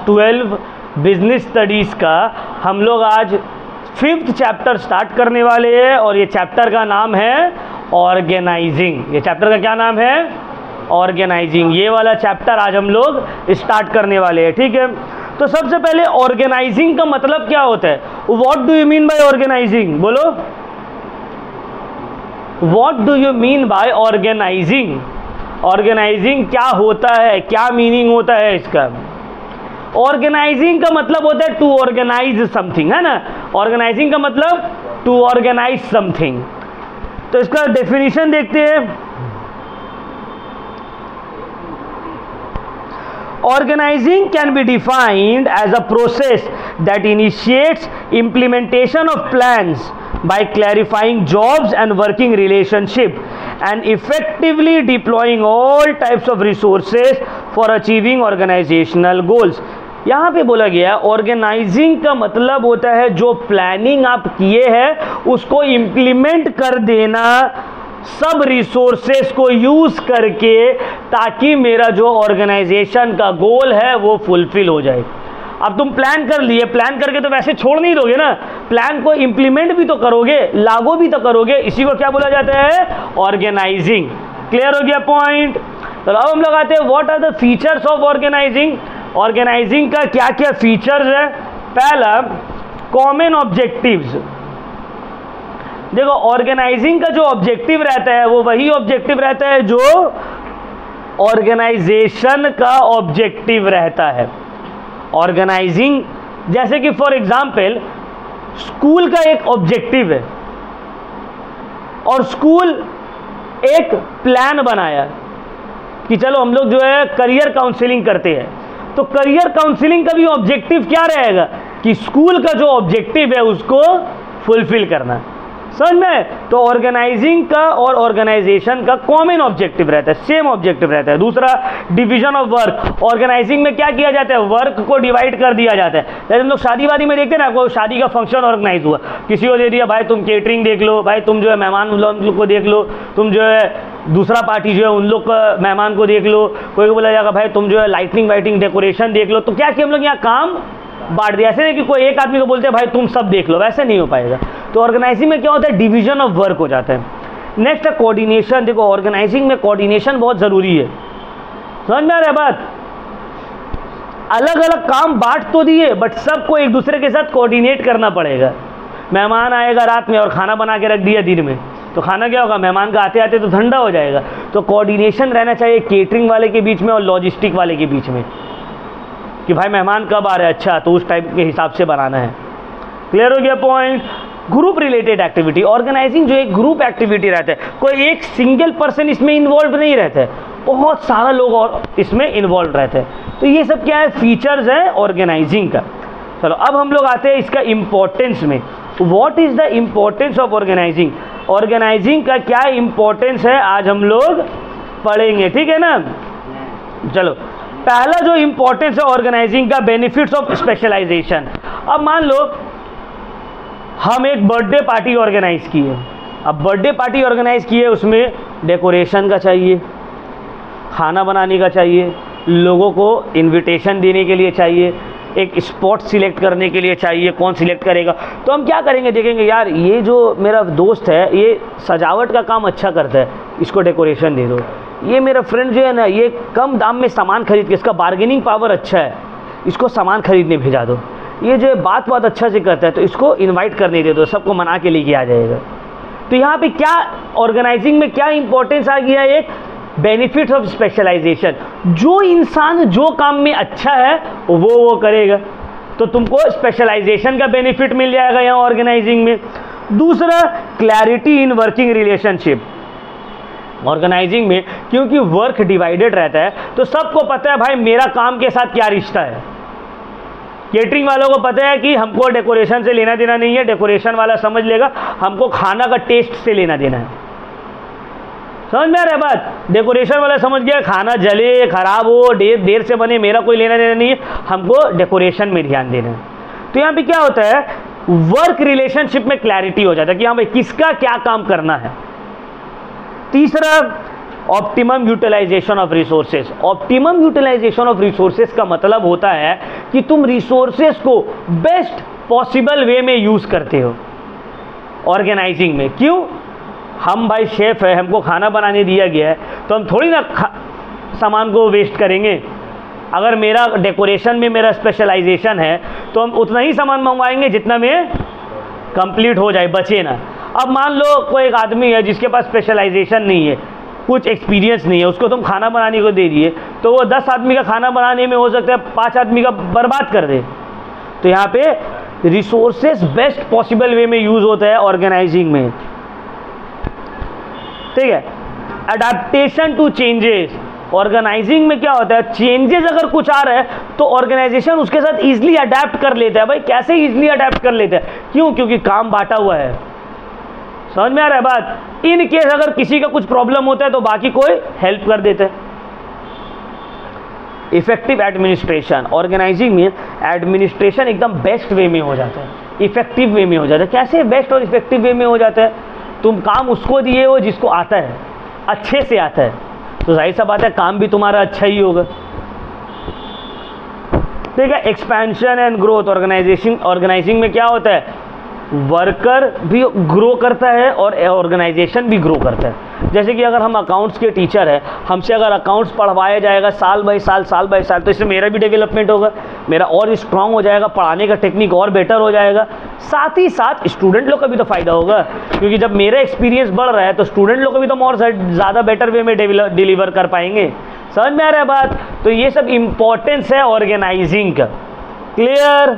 12 business studies का हम लोग आज 5th चैप्टर स्टार्ट करने वाले हैं और ये चैप्टर का नाम है ऑर्गेनाइजिंग। ये चैप्टर का क्या नाम है? ऑर्गेनाइजिंग। ये वाला चैप्टर आज हम लोग स्टार्ट करने वाले हैं, ठीक है। तो सबसे पहले ऑर्गेनाइजिंग का मतलब क्या होता है? What do you mean by organising? बोलो, what do you mean by organising? Organising क्या होता है, क्या मीनिंग होता है इसका? ऑर्गेनाइजिंग का मतलब होता है टू ऑर्गेनाइज समथिंग, है ना। ऑर्गेनाइजिंग का मतलब टू ऑर्गेनाइज समथिंग। तो इसका डेफिनेशन देखते हैं। Organizing can be defined as a process that initiates implementation of plans by clarifying jobs and working relationship and effectively deploying all types of resources for achieving organizational goals। यहाँ पे बोला गया organising का मतलब होता है जो प्लानिंग आप किए हैं उसको इम्प्लीमेंट कर देना सब रिसोर्सेस को यूज करके, ताकि मेरा जो ऑर्गेनाइजेशन का गोल है वो फुलफिल हो जाए। अब तुम प्लान कर लिए, प्लान करके तो वैसे छोड़ नहीं दोगे ना, प्लान को इम्प्लीमेंट भी तो करोगे, लागू भी तो करोगे। इसी को क्या बोला जाता है? ऑर्गेनाइजिंग। क्लियर हो गया पॉइंट? तो अब हम लोग आते हैं what are the features of organising. Organising का क्या क्या फीचर्स है? पहला, कॉमन ऑब्जेक्टिव्स। देखो, ऑर्गेनाइजिंग का जो ऑब्जेक्टिव रहता है वो वही ऑब्जेक्टिव रहता है जो ऑर्गेनाइजेशन का ऑब्जेक्टिव रहता है। ऑर्गेनाइजिंग, जैसे कि फॉर एग्जांपल स्कूल का एक ऑब्जेक्टिव है और स्कूल एक प्लान बनाया कि चलो हम लोग जो है करियर काउंसलिंग करते हैं। तो करियर काउंसलिंग का भी ऑब्जेक्टिव क्या रहेगा कि स्कूल का जो ऑब्जेक्टिव है उसको फुलफिल करना। समझ में? तो ऑर्गेनाइजिंग का और ऑर्गेनाइजेशन का कॉमन ऑब्जेक्टिव रहता है, सेम ऑब्जेक्टिव रहता है। दूसरा, डिवीजन ऑफ वर्क। ऑर्गेनाइजिंग में क्या किया जाता है? वर्क को डिवाइड कर दिया जाता है। जैसे हम लोग शादी वादी में देखते हैं ना, कोई शादी का फंक्शन ऑर्गेनाइज हुआ, किसी को दे दिया भाई तुम केटरिंग देख लो, भाई तुम जो है मेहमान उन लोग को देख लो, तुम जो है दूसरा पार्टी जो है उन लोग का मेहमान को देख लो, कोई को बोला जाएगा भाई तुम जो है लाइटनिंग वाइटिंग डेकोरेशन देख लो। तो क्या कि हम लोग यहाँ काम बांट दिया। ऐसे नहीं कि कोई एक आदमी को बोलते हैं भाई तुम सब देख लो, वैसे नहीं हो पाएगा। तो ऑर्गेनाइजिंग में क्या होता है? डिवीजन ऑफ वर्क हो जाता है। नेक्स्ट है कोऑर्डिनेशन। देखो, ऑर्गेनाइजिंग में कोऑर्डिनेशन बहुत ज़रूरी है। समझ में आ रहा है बात? अलग अलग काम बांट तो दिए, बट सबको एक दूसरे के साथ कोऑर्डिनेट करना पड़ेगा। मेहमान आएगा रात में और खाना बना के रख दिया दिन में, तो खाना क्या होगा? मेहमान का आते आते तो ठंडा हो जाएगा। तो कोऑर्डिनेशन रहना चाहिए केटरिंग वाले के बीच में और लॉजिस्टिक वाले के बीच में कि भाई मेहमान कब आ रहे हैं, अच्छा तो उस टाइप के हिसाब से बनाना है। क्लियर हो गया point? Group related activity. Organising जो एक ग्रुप एक्टिविटी रहता है, कोई एक सिंगल पर्सन इसमें इन्वॉल्व नहीं रहता है, बहुत सारा लोग और इसमें इन्वॉल्व रहते हैं। तो ये सब क्या है? फीचर्स है ऑर्गेनाइजिंग का। चलो अब हम लोग आते हैं इसका इम्पोर्टेंस में। What is the importance of organising? Organising का क्या इम्पोर्टेंस है आज हम लोग पढ़ेंगे, ठीक है ना। चलो, पहला जो इंपॉर्टेंस है ऑर्गेनाइजिंग का, बेनिफिट्स ऑफ स्पेशलाइजेशन। अब मान लो हम एक बर्थडे पार्टी ऑर्गेनाइज किए। अब बर्थडे पार्टी ऑर्गेनाइज किए, उसमें डेकोरेशन का चाहिए, खाना बनाने का चाहिए, लोगों को इनविटेशन देने के लिए चाहिए, एक स्पॉट सिलेक्ट करने के लिए चाहिए, कौन सिलेक्ट करेगा। तो हम क्या करेंगे? देखेंगे यार ये जो मेरा दोस्त है ये सजावट का काम अच्छा करता है, इसको डेकोरेशन दे दो। ये मेरा फ्रेंड जो है ना, ये कम दाम में सामान खरीद के, इसका बार्गेनिंग पावर अच्छा है, इसको सामान खरीदने भेजा दो। ये जो बात अच्छा से करता है तो इसको इनवाइट करने दे दो, सबको मना के लेके आ जाएगा। तो यहाँ पे क्या ऑर्गेनाइजिंग में क्या इंपॉर्टेंस आ गया? एक बेनिफिट्स ऑफ स्पेशलाइजेशन। जो इंसान जो काम में अच्छा है वो करेगा, तो तुमको स्पेशलाइजेशन का बेनिफिट मिल जाएगा यहाँ ऑर्गेनाइजिंग में। दूसरा, clarity in working relationship. Organising में क्योंकि वर्क डिवाइडेड रहता है तो सबको पता है भाई मेरा काम के साथ क्या रिश्ता है। केटरिंग वालों को पता है कि हमको डेकोरेशन से लेना देना नहीं है, डेकोरेशन वाला समझ लेगा हमको खाना का टेस्ट से लेना देना है। समझ में आ रहा है बात? डेकोरेशन वाला समझ गया खाना जले खराब हो देर से बने, मेरा कोई लेना देना नहीं है, हमको डेकोरेशन में ध्यान देना है। तो यहाँ पे क्या होता है? वर्क रिलेशनशिप में क्लैरिटी हो जाता है कि हाँ भाई किसका क्या काम करना है। तीसरा, optimum utilisation of resources. Optimum utilisation of resources का मतलब होता है कि तुम रिसोर्सेज को बेस्ट पॉसिबल वे में यूज करते हो ऑर्गेनाइजिंग में। क्यों? हम भाई शेफ है, हमको खाना बनाने दिया गया है, तो हम थोड़ी ना सामान को वेस्ट करेंगे। अगर मेरा डेकोरेशन में मेरा स्पेशलाइजेशन है तो हम उतना ही सामान मंगवाएंगे जितना में कंप्लीट हो जाए, बचे ना। अब मान लो कोई एक आदमी है जिसके पास स्पेशलाइजेशन नहीं है, कुछ एक्सपीरियंस नहीं है, उसको तुम खाना बनाने को दे दिए तो वो 10 आदमी का खाना बनाने में हो सकता है 5 आदमी का बर्बाद कर दे। तो यहाँ पे रिसोर्सेस बेस्ट पॉसिबल वे में यूज होता है ऑर्गेनाइजिंग में, ठीक है। अडेप्टेशन टू चेंजेस, ऑर्गेनाइजिंग में क्या होता है, चेंजेस अगर कुछ आ रहा है तो ऑर्गेनाइजेशन उसके साथ इजीली अडेप्ट कर लेता है। भाई कैसे इजीली अडेप्ट कर लेता है? क्यों? क्योंकि काम बांटा हुआ है। समझ में आ रहा है बात? इन केस अगर किसी का कुछ प्रॉब्लम होता है तो बाकी कोई हेल्प कर देता है। इफेक्टिव एडमिनिस्ट्रेशन, ऑर्गेनाइजिंग में एडमिनिस्ट्रेशन एकदम बेस्ट वे में हो जाता है, इफेक्टिव वे में हो जाता है। कैसे बेस्ट और इफेक्टिव वे में हो जाता है? तुम काम उसको दिए हो जिसको आता है, अच्छे से आता है, तो जाहिर सा बात है काम भी तुम्हारा अच्छा ही होगा, ठीक है। एक्सपेंशन एंड ग्रोथ, ऑर्गेनाइजिंग में क्या होता है, वर्कर भी ग्रो करता है और ऑर्गेनाइजेशन भी ग्रो करता है। जैसे कि अगर हम अकाउंट्स के टीचर हैं, हमसे अगर अकाउंट्स पढ़वाया जाएगा साल बाय साल तो इससे मेरा भी डेवलपमेंट होगा, मेरा और स्ट्रांग हो जाएगा, पढ़ाने का टेक्निक और बेटर हो जाएगा। साथ ही साथ स्टूडेंट लोग का भी तो फ़ायदा होगा, क्योंकि जब मेरा एक्सपीरियंस बढ़ रहा है तो स्टूडेंट लोग को भी तो और ज़्यादा बेटर वे में डिलीवर कर पाएंगे। समझ में आ रहा है बात? तो ये सब इम्पोर्टेंस है ऑर्गेनाइजिंग का। क्लियर?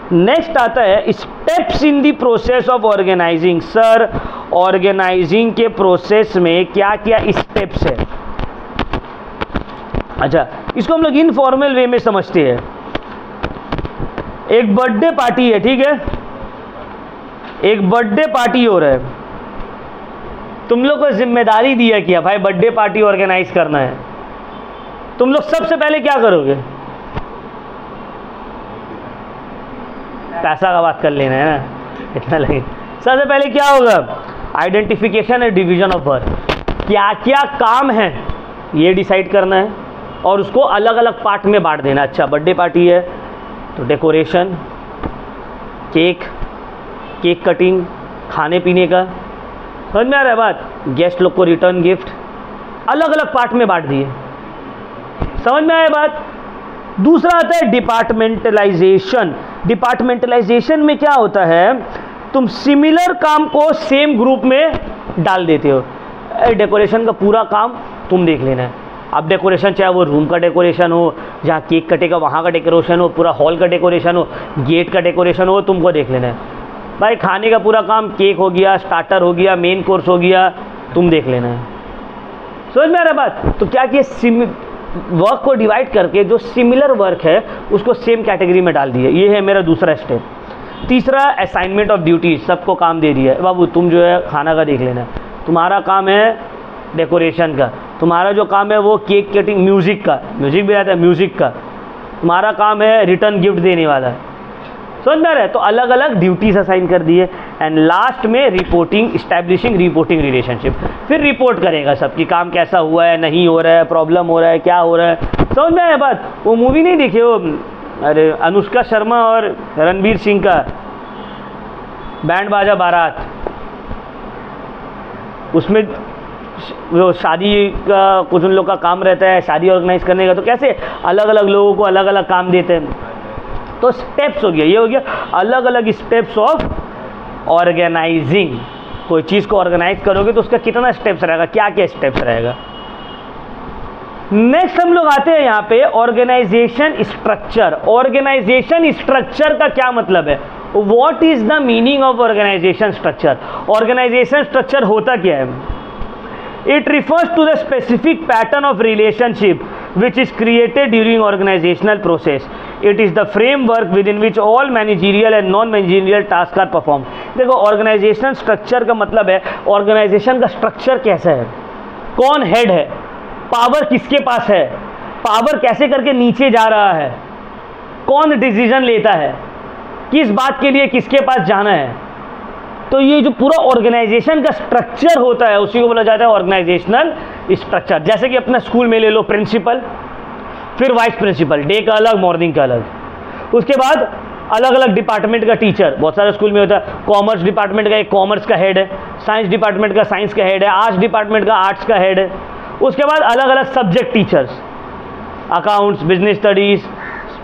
नेक्स्ट आता है steps in the process of organising. Sir organising के प्रोसेस में क्या क्या स्टेप्स है? अच्छा, इसको हम लोग इनफॉर्मल वे में समझते हैं। एक बर्थडे पार्टी है, ठीक है, एक बर्थडे पार्टी हो रहा है, तुम लोग को जिम्मेदारी दिया किया भाई बर्थडे पार्टी ऑर्गेनाइज करना है। तुम लोग सबसे पहले क्या करोगे? पैसा का बात कर लेना है ना, इतना लगे। सबसे पहले क्या होगा? Identification and division of work, क्या क्या काम है ये डिसाइड करना है और उसको अलग अलग पार्ट में बांट देना। अच्छा, बर्थडे पार्टी है तो डेकोरेशन, केक कटिंग, खाने पीने का, समझ में आ रहा है बात? गेस्ट लोग को रिटर्न गिफ्ट, अलग अलग पार्ट में बांट दिए। समझ में आया बात? दूसरा आता है डिपार्टमेंटलाइजेशन। डिपार्टमेंटलाइजेशन में क्या होता है, तुम सिमिलर काम को सेम ग्रुप में डाल देते हो। डेकोरेशन का पूरा काम तुम देख लेना है। अब डेकोरेशन चाहे वो रूम का डेकोरेशन हो, जहाँ केक कटेगा वहाँ का डेकोरेशन हो, पूरा हॉल का डेकोरेशन हो, गेट का डेकोरेशन हो, तुमको देख लेना है। भाई खाने का पूरा काम, केक हो गया, स्टार्टर हो गया, मेन कोर्स हो गया, तुम देख लेना है। समझ में आ रहा बात? तो क्या किया, वर्क को डिवाइड करके जो सिमिलर वर्क है उसको सेम कैटेगरी में डाल दिया। ये है मेरा दूसरा स्टेप। तीसरा असाइनमेंट ऑफ ड्यूटीज, सबको काम दे दिया है, बाबू तुम जो है खाना का देख लेना, तुम्हारा काम है डेकोरेशन का, तुम्हारा जो काम है वो केक कटिंग, म्यूजिक भी रहता है, म्यूजिक का, तुम्हारा काम है रिटर्न गिफ्ट देने वाला। समझ में आ रहा है? तो अलग अलग ड्यूटीज असाइन कर दिए। एंड लास्ट में रिपोर्टिंग, इस्टेब्लिशिंग रिपोर्टिंग रिलेशनशिप, फिर रिपोर्ट करेगा सबकी काम कैसा हुआ है, नहीं हो रहा है, प्रॉब्लम हो रहा है, क्या हो रहा है। समझ में आया बात? वो मूवी नहीं देखी वो, अरे अनुष्का शर्मा और रणवीर सिंह का बैंड बाजा बारात, उसमें वो शादी का कुछ उन लोग का काम रहता है, शादी ऑर्गेनाइज करने का, तो कैसे अलग अलग लोगों को अलग अलग काम देते हैं। तो स्टेप्स हो गया, ये हो गया अलग अलग स्टेप्स ऑफ ऑर्गेनाइजिंग। कोई चीज़ को ऑर्गेनाइज करोगे तो उसका कितना स्टेप्स रहेगा, क्या क्या स्टेप्स रहेगा। नेक्स्ट हम लोग आते हैं यहाँ पे ऑर्गेनाइजेशन स्ट्रक्चर। ऑर्गेनाइजेशन स्ट्रक्चर का क्या मतलब है? What is the meaning of organisation structure? Organisation structure होता क्या है? It refers to the specific pattern of relationship which is created during organizational process. It is the framework within which all managerial and non-managerial tasks are performed. देखो organisation structure का मतलब है organisation का structure कैसा है, कौन head है, power किसके पास है, पावर कैसे करके नीचे जा रहा है, कौन डिसीजन लेता है, किस बात के लिए किसके पास जाना है। तो ये जो पूरा ऑर्गेनाइजेशन का स्ट्रक्चर होता है उसी को बोला जाता है ऑर्गेनाइजेशनल स्ट्रक्चर। जैसे कि अपना स्कूल में ले लो, प्रिंसिपल, फिर वाइस प्रिंसिपल, डे का अलग, मॉर्निंग का अलग, उसके बाद अलग अलग डिपार्टमेंट का टीचर। बहुत सारे स्कूल में होता है, कॉमर्स डिपार्टमेंट का एक कॉमर्स का हेड है, साइंस डिपार्टमेंट का साइंस का हेड है, आर्ट्स डिपार्टमेंट का आर्ट्स का हेड है। उसके बाद अलग अलग subject teachers, accounts, business studies,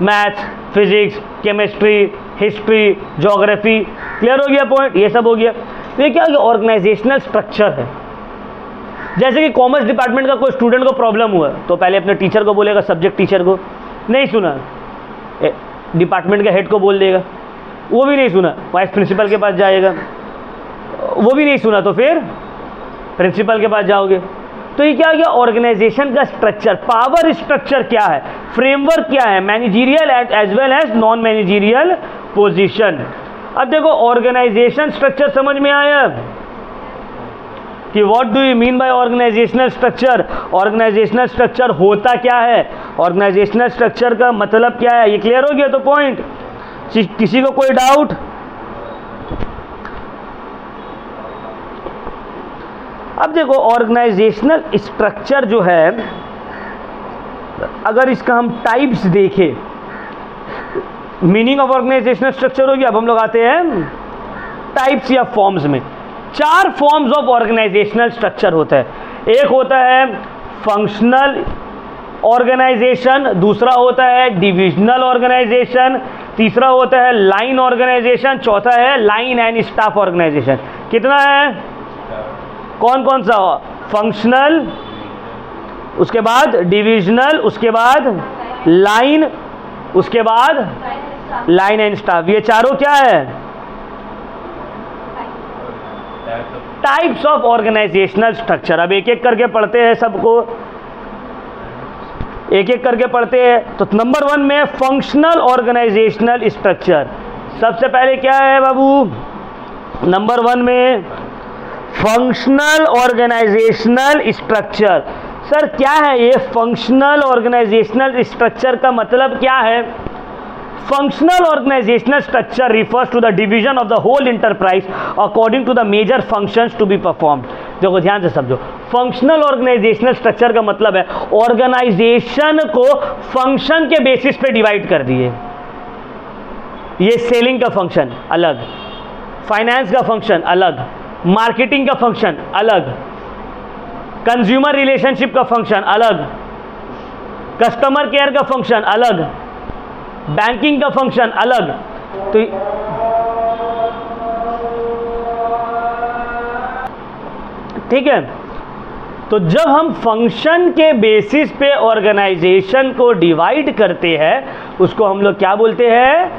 maths, physics, chemistry, history, geography. Clear हो गया पॉइंट? ये सब हो गया। तो ये क्या हो गया? ऑर्गेनाइजेशनल स्ट्रक्चर है। जैसे कि कॉमर्स डिपार्टमेंट का कोई स्टूडेंट को प्रॉब्लम हुआ तो पहले अपने टीचर को बोलेगा, सब्जेक्ट टीचर को। नहीं सुना, डिपार्टमेंट के हेड को बोल देगा। वो भी नहीं सुना, वाइस प्रिंसिपल के पास जाएगा। वो भी नहीं सुना तो फिर प्रिंसिपल के पास जाओगे। तो ये क्या हो गया? ऑर्गेनाइजेशन का स्ट्रक्चर। पावर स्ट्रक्चर क्या है, फ्रेमवर्क क्या है, managerial as well as non managerial position. अब देखो ऑर्गेनाइजेशन स्ट्रक्चर समझ में आया कि what do you mean by organisational structure. Organisational structure होता क्या है, ऑर्गेनाइजेशनल स्ट्रक्चर का मतलब क्या है, ये क्लियर हो गया? तो पॉइंट, किसी को कोई डाउट? अब देखो ऑर्गेनाइजेशनल स्ट्रक्चर जो है, अगर इसका हम टाइप्स देखें, मीनिंग ऑफ ऑर्गेनाइजेशनल स्ट्रक्चर हो गया। अब हम लोग आते हैं टाइप्स या फॉर्म्स में। 4 फॉर्म्स ऑफ ऑर्गेनाइजेशनल स्ट्रक्चर होता है। एक होता है फंक्शनल ऑर्गेनाइजेशन, दूसरा होता है डिविजनल ऑर्गेनाइजेशन, तीसरा होता है लाइन ऑर्गेनाइजेशन, चौथा है लाइन एंड स्टाफ ऑर्गेनाइजेशन। कितना है? कौन कौन सा? फंक्शनल, उसके बाद डिविजनल, उसके बाद लाइन, उसके बाद लाइन एंड स्टाफ। ये चारों क्या है? Types of organisational structure. अब एक एक करके पढ़ते हैं, सबको एक एक करके पढ़ते हैं। तो नंबर 1 में फंक्शनल ऑर्गेनाइजेशनल स्ट्रक्चर। सबसे पहले क्या है बाबू? नंबर 1 में फंक्शनल ऑर्गेनाइजेशनल स्ट्रक्चर। सर क्या है ये फंक्शनल ऑर्गेनाइजेशनल स्ट्रक्चर? का मतलब क्या है? Functional organisational structure refers to the division of the whole enterprise according to the major functions to be performed। देखो ध्यान से समझो, फंक्शनल ऑर्गेनाइजेशनल स्ट्रक्चर का मतलब है ऑर्गेनाइजेशन को फंक्शन के बेसिस पे डिवाइड कर दिए। ये सेलिंग का फंक्शन अलग, फाइनेंस का फंक्शन अलग, मार्केटिंग का फंक्शन अलग, कंज्यूमर रिलेशनशिप का फंक्शन अलग, कस्टमर केयर का फंक्शन अलग, बैंकिंग का फंक्शन अलग। तो ठीक है, तो जब हम फंक्शन के बेसिस पे ऑर्गेनाइजेशन को डिवाइड करते हैं उसको हम लोग क्या बोलते हैं?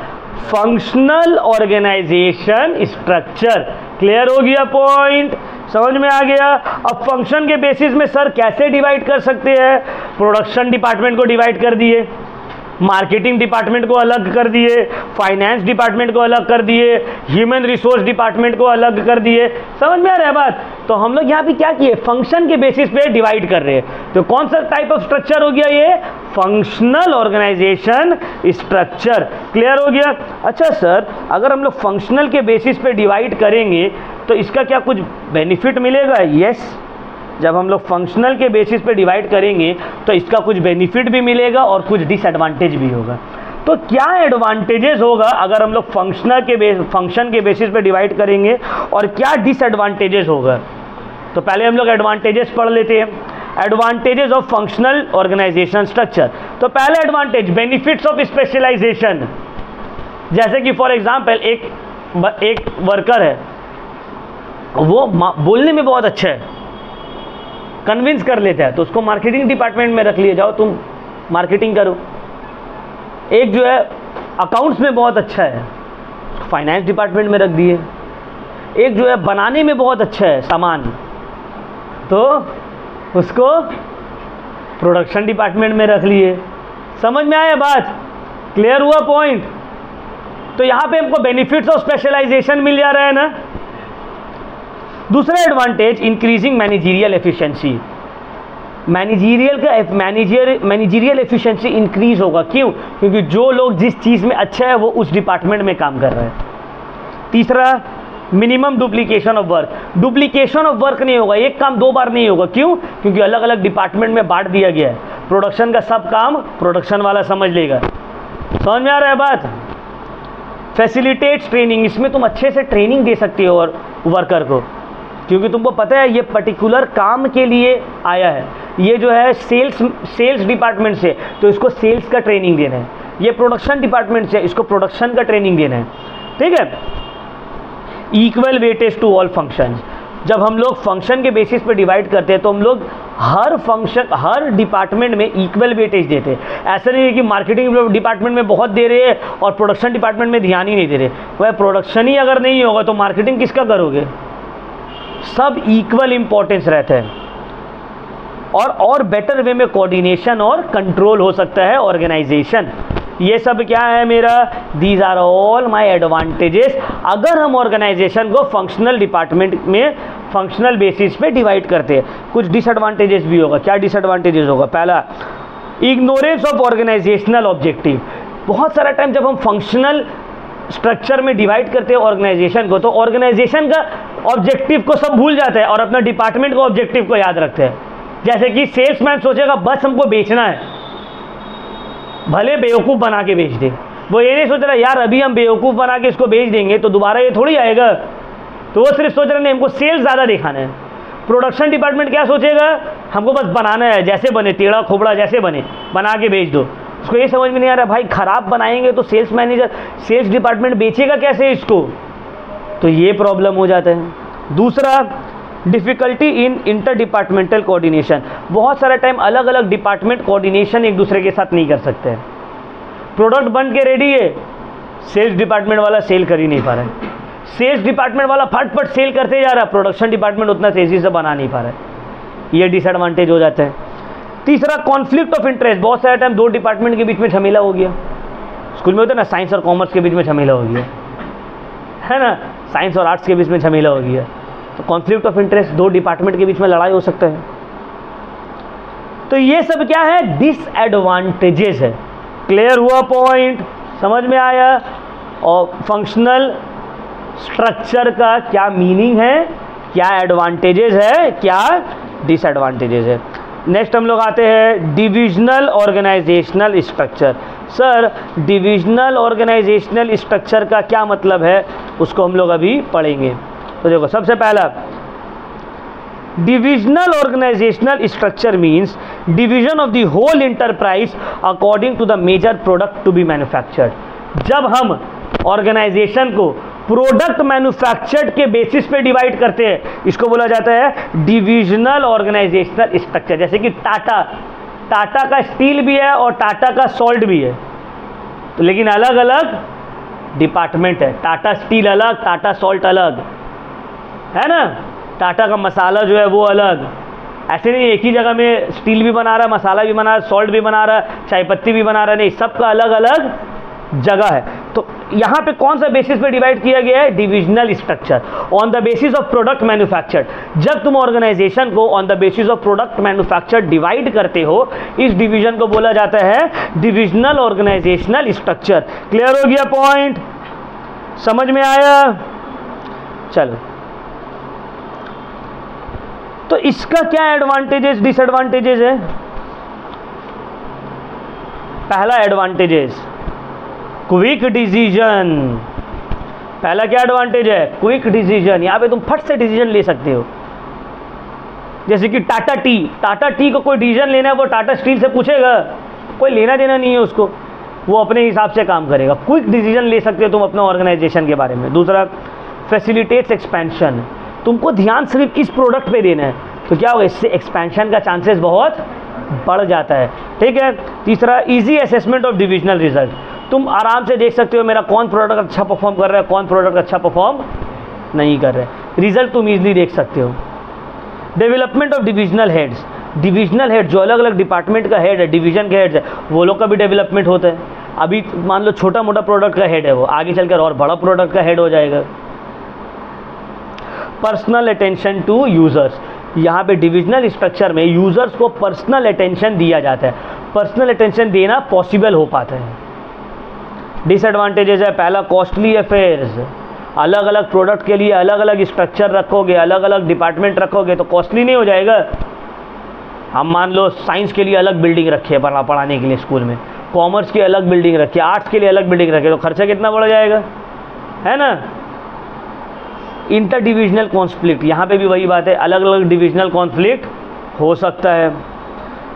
Functional organisation structure. क्लियर हो गया पॉइंट? समझ में आ गया? अब फंक्शन के बेसिस में सर कैसे डिवाइड कर सकते हैं? प्रोडक्शन डिपार्टमेंट को डिवाइड कर दिए, मार्केटिंग डिपार्टमेंट को अलग कर दिए, फाइनेंस डिपार्टमेंट को अलग कर दिए, ह्यूमन रिसोर्स डिपार्टमेंट को अलग कर दिए। समझ में आ रहा है बात? तो हम लोग यहाँ पे क्या किए? फंक्शन के बेसिस पे डिवाइड कर रहे हैं। तो कौन सा टाइप ऑफ स्ट्रक्चर हो गया ये? Functional organisation structure. क्लियर हो गया? अच्छा सर, अगर हम लोग फंक्शनल के बेसिस पे डिवाइड करेंगे तो इसका क्या कुछ बेनिफिट मिलेगा? यस, जब हम लोग फंक्शनल के बेसिस पे डिवाइड करेंगे तो इसका कुछ बेनिफिट भी मिलेगा और कुछ डिसएडवांटेज भी होगा। तो क्या एडवांटेजेस होगा अगर हम लोग फंक्शन के बेसिस पे डिवाइड करेंगे और क्या डिसएडवांटेजेस होगा? तो पहले हम लोग एडवांटेजेस पढ़ लेते हैं। Advantages of functional organisation structure. तो पहला एडवांटेज, बेनिफिट्स ऑफ स्पेशलाइजेशन। जैसे कि फॉर एग्जाम्पल एक वर्कर है, वो बोलने में बहुत अच्छा है, कन्विंस कर लेता है, तो उसको मार्केटिंग डिपार्टमेंट में रख लिया, जाओ तुम मार्केटिंग करो। एक जो है अकाउंट्स में बहुत अच्छा है, उसको फाइनेंस डिपार्टमेंट में रख दिए। एक जो है बनाने में बहुत अच्छा है सामान, तो उसको प्रोडक्शन डिपार्टमेंट में रख लिए। समझ में आया बात? क्लियर हुआ पॉइंट? तो यहाँ पे हमको बेनिफिट्स ऑफ स्पेशलाइजेशन मिल जा रहा है ना। दूसरा advantage, increasing managerial efficiency. Managerial efficiency increase होगा। क्यों? क्योंकि जो लोग जिस चीज़ में अच्छा है वो उस डिपार्टमेंट में काम कर रहे हैं। तीसरा, minimum duplication of work. Duplication of work नहीं होगा, एक काम 2 बार नहीं होगा। क्यों? क्योंकि अलग अलग डिपार्टमेंट में बांट दिया गया है। प्रोडक्शन का सब काम प्रोडक्शन वाला समझ लेगा। समझ में आ रहा है बात? फैसिलिटेट्स ट्रेनिंग, इसमें तुम अच्छे से ट्रेनिंग दे सकते हो और वर्कर को, क्योंकि तुमको पता है ये पर्टिकुलर काम के लिए आया है। ये जो है सेल्स डिपार्टमेंट से, तो इसको सेल्स का ट्रेनिंग देना है। ये प्रोडक्शन डिपार्टमेंट से, इसको प्रोडक्शन का ट्रेनिंग देना है। ठीक है। Equal weightage to all functions, जब हम लोग फंक्शन के बेसिस पे डिवाइड करते हैं तो हम लोग हर फंक्शन, हर डिपार्टमेंट में इक्वल वेटेज देते हैं। ऐसा नहीं है कि मार्केटिंग डिपार्टमेंट में बहुत दे रहे हैं और प्रोडक्शन डिपार्टमेंट में ध्यान ही नहीं दे रहे। वह प्रोडक्शन ही अगर नहीं होगा तो मार्केटिंग किसका करोगे? सब इक्वल इंपॉर्टेंस रहता है और बेटर वे में कोऑर्डिनेशन और कंट्रोल हो सकता है ऑर्गेनाइजेशन। ये सब क्या है मेरा? These are all my advantages अगर हम ऑर्गेनाइजेशन को फंक्शनल डिपार्टमेंट में फंक्शनल बेसिस पे डिवाइड करते हैं। कुछ डिसएडवांटेजेस भी होगा। क्या डिसएडवांटेजेस होगा? पहला, इग्नोरेंस ऑफ ऑर्गेनाइजेशनल ऑब्जेक्टिव। बहुत सारा टाइम जब हम फंक्शनल स्ट्रक्चर में डिवाइड करते हैं ऑर्गेनाइजेशन को, तो ऑर्गेनाइजेशन का ऑब्जेक्टिव को सब भूल जाते हैं और अपना डिपार्टमेंट का ऑब्जेक्टिव को याद रखते हैं। जैसे कि सेल्समैन सोचेगा बस हमको बेचना है, भले बेवकूफ़ बना के बेच दे। वो ये नहीं सोच रहा यार अभी हम बेवकूफ़ बना के इसको बेच देंगे तो दोबारा ये थोड़ी आएगा। तो वो सिर्फ सोच रहा नहीं हमको सेल्स ज़्यादा दिखाना है। प्रोडक्शन डिपार्टमेंट क्या सोचेगा? हमको बस बनाना है, जैसे बने, टेढ़ा खोबड़ा जैसे बने बना के बेच दो। उसको ये समझ में नहीं आ रहा भाई ख़राब बनाएंगे तो सेल्स मैनेजर, सेल्स डिपार्टमेंट बेचेगा कैसे इसको? तो ये प्रॉब्लम हो जाता है। दूसरा, difficulty in inter departmental coordination. बहुत सारा टाइम अलग अलग डिपार्टमेंट कोऑर्डिनेशन एक दूसरे के साथ नहीं कर सकते हैं। प्रोडक्ट बन के रेडी है, सेल्स डिपार्टमेंट वाला सेल कर ही नहीं पा रहा है। सेल्स डिपार्टमेंट वाला फटफट सेल करते जा रहा है, प्रोडक्शन डिपार्टमेंट उतना तेज़ी से बना नहीं पा रहा है। ये डिसएडवांटेज हो जाता है। तीसरा, कॉन्फ्लिक्ट ऑफ इंटरेस्ट। बहुत सारा टाइम 2 डिपार्टमेंट के बीच में झमेला हो गया। स्कूल में होता है ना, साइंस और कॉमर्स के बीच में झमेला हो गया है ना, साइंस और आर्ट्स के बीच में झमेला हो गया। तो कॉन्फ्लिक्ट ऑफ इंटरेस्ट, 2 डिपार्टमेंट के बीच में लड़ाई हो सकता है। तो ये सब क्या है? डिसएडवांटेजेस है। क्लियर हुआ पॉइंट? समझ में आया? और फंक्शनल स्ट्रक्चर का क्या मीनिंग है, क्या एडवांटेजेस है, क्या डिसएडवांटेजेस है। नेक्स्ट हम लोग आते हैं divisional organisational structure. Sir divisional organisational structure का क्या मतलब है, उसको हम लोग अभी पढ़ेंगे। तो देखो, सबसे पहला, divisional organisational structure means division of the whole enterprise according to the major product to be manufactured. जब हम ऑर्गेनाइजेशन को प्रोडक्ट मैन्युफैक्चर्ड के बेसिस पे डिवाइड करते हैं, इसको बोला जाता है डिविजनल ऑर्गेनाइजेशनल स्ट्रक्चर। जैसे कि टाटा का स्टील भी है और टाटा का सॉल्ट भी है, तो लेकिन अलग अलग डिपार्टमेंट है। टाटा स्टील अलग, टाटा सॉल्ट अलग, है ना। टाटा का मसाला जो है वो अलग। ऐसे नहीं एक ही जगह में स्टील भी बना रहा है, मसाला भी बना रहा है, सॉल्ट भी बना रहा है, चाय पत्ती भी बना रहा है, नहीं, सबका अलग अलग जगह है। तो यहाँ पे कौन सा बेसिस पे डिवाइड किया गया है? Divisional structure on the basis of product manufactured. जब तुम ऑर्गेनाइजेशन को on the basis of product manufactured divide करते हो, इस डिवीजन को बोला जाता है डिविजनल ऑर्गेनाइजेशनल स्ट्रक्चर। क्लियर हो गया पॉइंट? समझ में आया? चलो, तो इसका क्या एडवांटेजेस डिसएडवांटेजेस है? पहला एडवांटेजेस, क्विक डिसीजन। पहला क्या एडवांटेज है? Quick decision. यहां पे तुम फट से डिसीजन ले सकते हो। जैसे कि टाटा टी को कोई डिसीजन लेना है, वो टाटा स्टील से पूछेगा? कोई लेना देना नहीं है उसको, वो अपने हिसाब से काम करेगा। क्विक डिसीजन ले सकते हो तुम अपने ऑर्गेनाइजेशन के बारे में। दूसरा, फैसिलिटेट्स एक्सपेंशन। तुमको ध्यान सिर्फ इस प्रोडक्ट पे देना है, तो क्या होगा? इससे एक्सपेंशन का चांसेस बहुत बढ़ जाता है। ठीक है। तीसरा, easy assessment of divisional result. तुम आराम से देख सकते हो मेरा कौन प्रोडक्ट अच्छा परफॉर्म कर रहा है, कौन प्रोडक्ट अच्छा परफॉर्म नहीं कर रहा है। रिजल्ट तुम इजीली देख सकते हो। Development of divisional heads. Divisional head जो अलग अलग डिपार्टमेंट का हेड है, डिवीजन के हेड्स है, वो लोग का भी डेवलपमेंट होता है। अभी मान लो छोटा मोटा प्रोडक्ट का हेड है, वो आगे चलकर और बड़ा प्रोडक्ट का हेड हो जाएगा। Personal attention to users. यहाँ पे डिविजनल स्ट्रक्चर में यूजर्स को पर्सनल अटेंशन दिया जाता है। पर्सनल अटेंशन देना पॉसिबल हो पाता है। डिसएडवांटेजेस है, पहला कॉस्टली अफेयर्स, अलग अलग प्रोडक्ट के लिए अलग अलग स्ट्रक्चर रखोगे, अलग अलग डिपार्टमेंट रखोगे तो कॉस्टली नहीं हो जाएगा? हम मान लो साइंस के लिए अलग बिल्डिंग रखी है पढ़ाने के लिए स्कूल में, कॉमर्स की अलग बिल्डिंग रखी है, आर्ट्स के लिए अलग बिल्डिंग रखी है, तो खर्चा कितना बढ़ जाएगा, है ना? इंटर डिविजनल कॉन्फ्लिक्ट, यहाँ पे भी वही बात है, अलग अलग डिविजनल कॉन्फ्लिक्ट हो सकता है।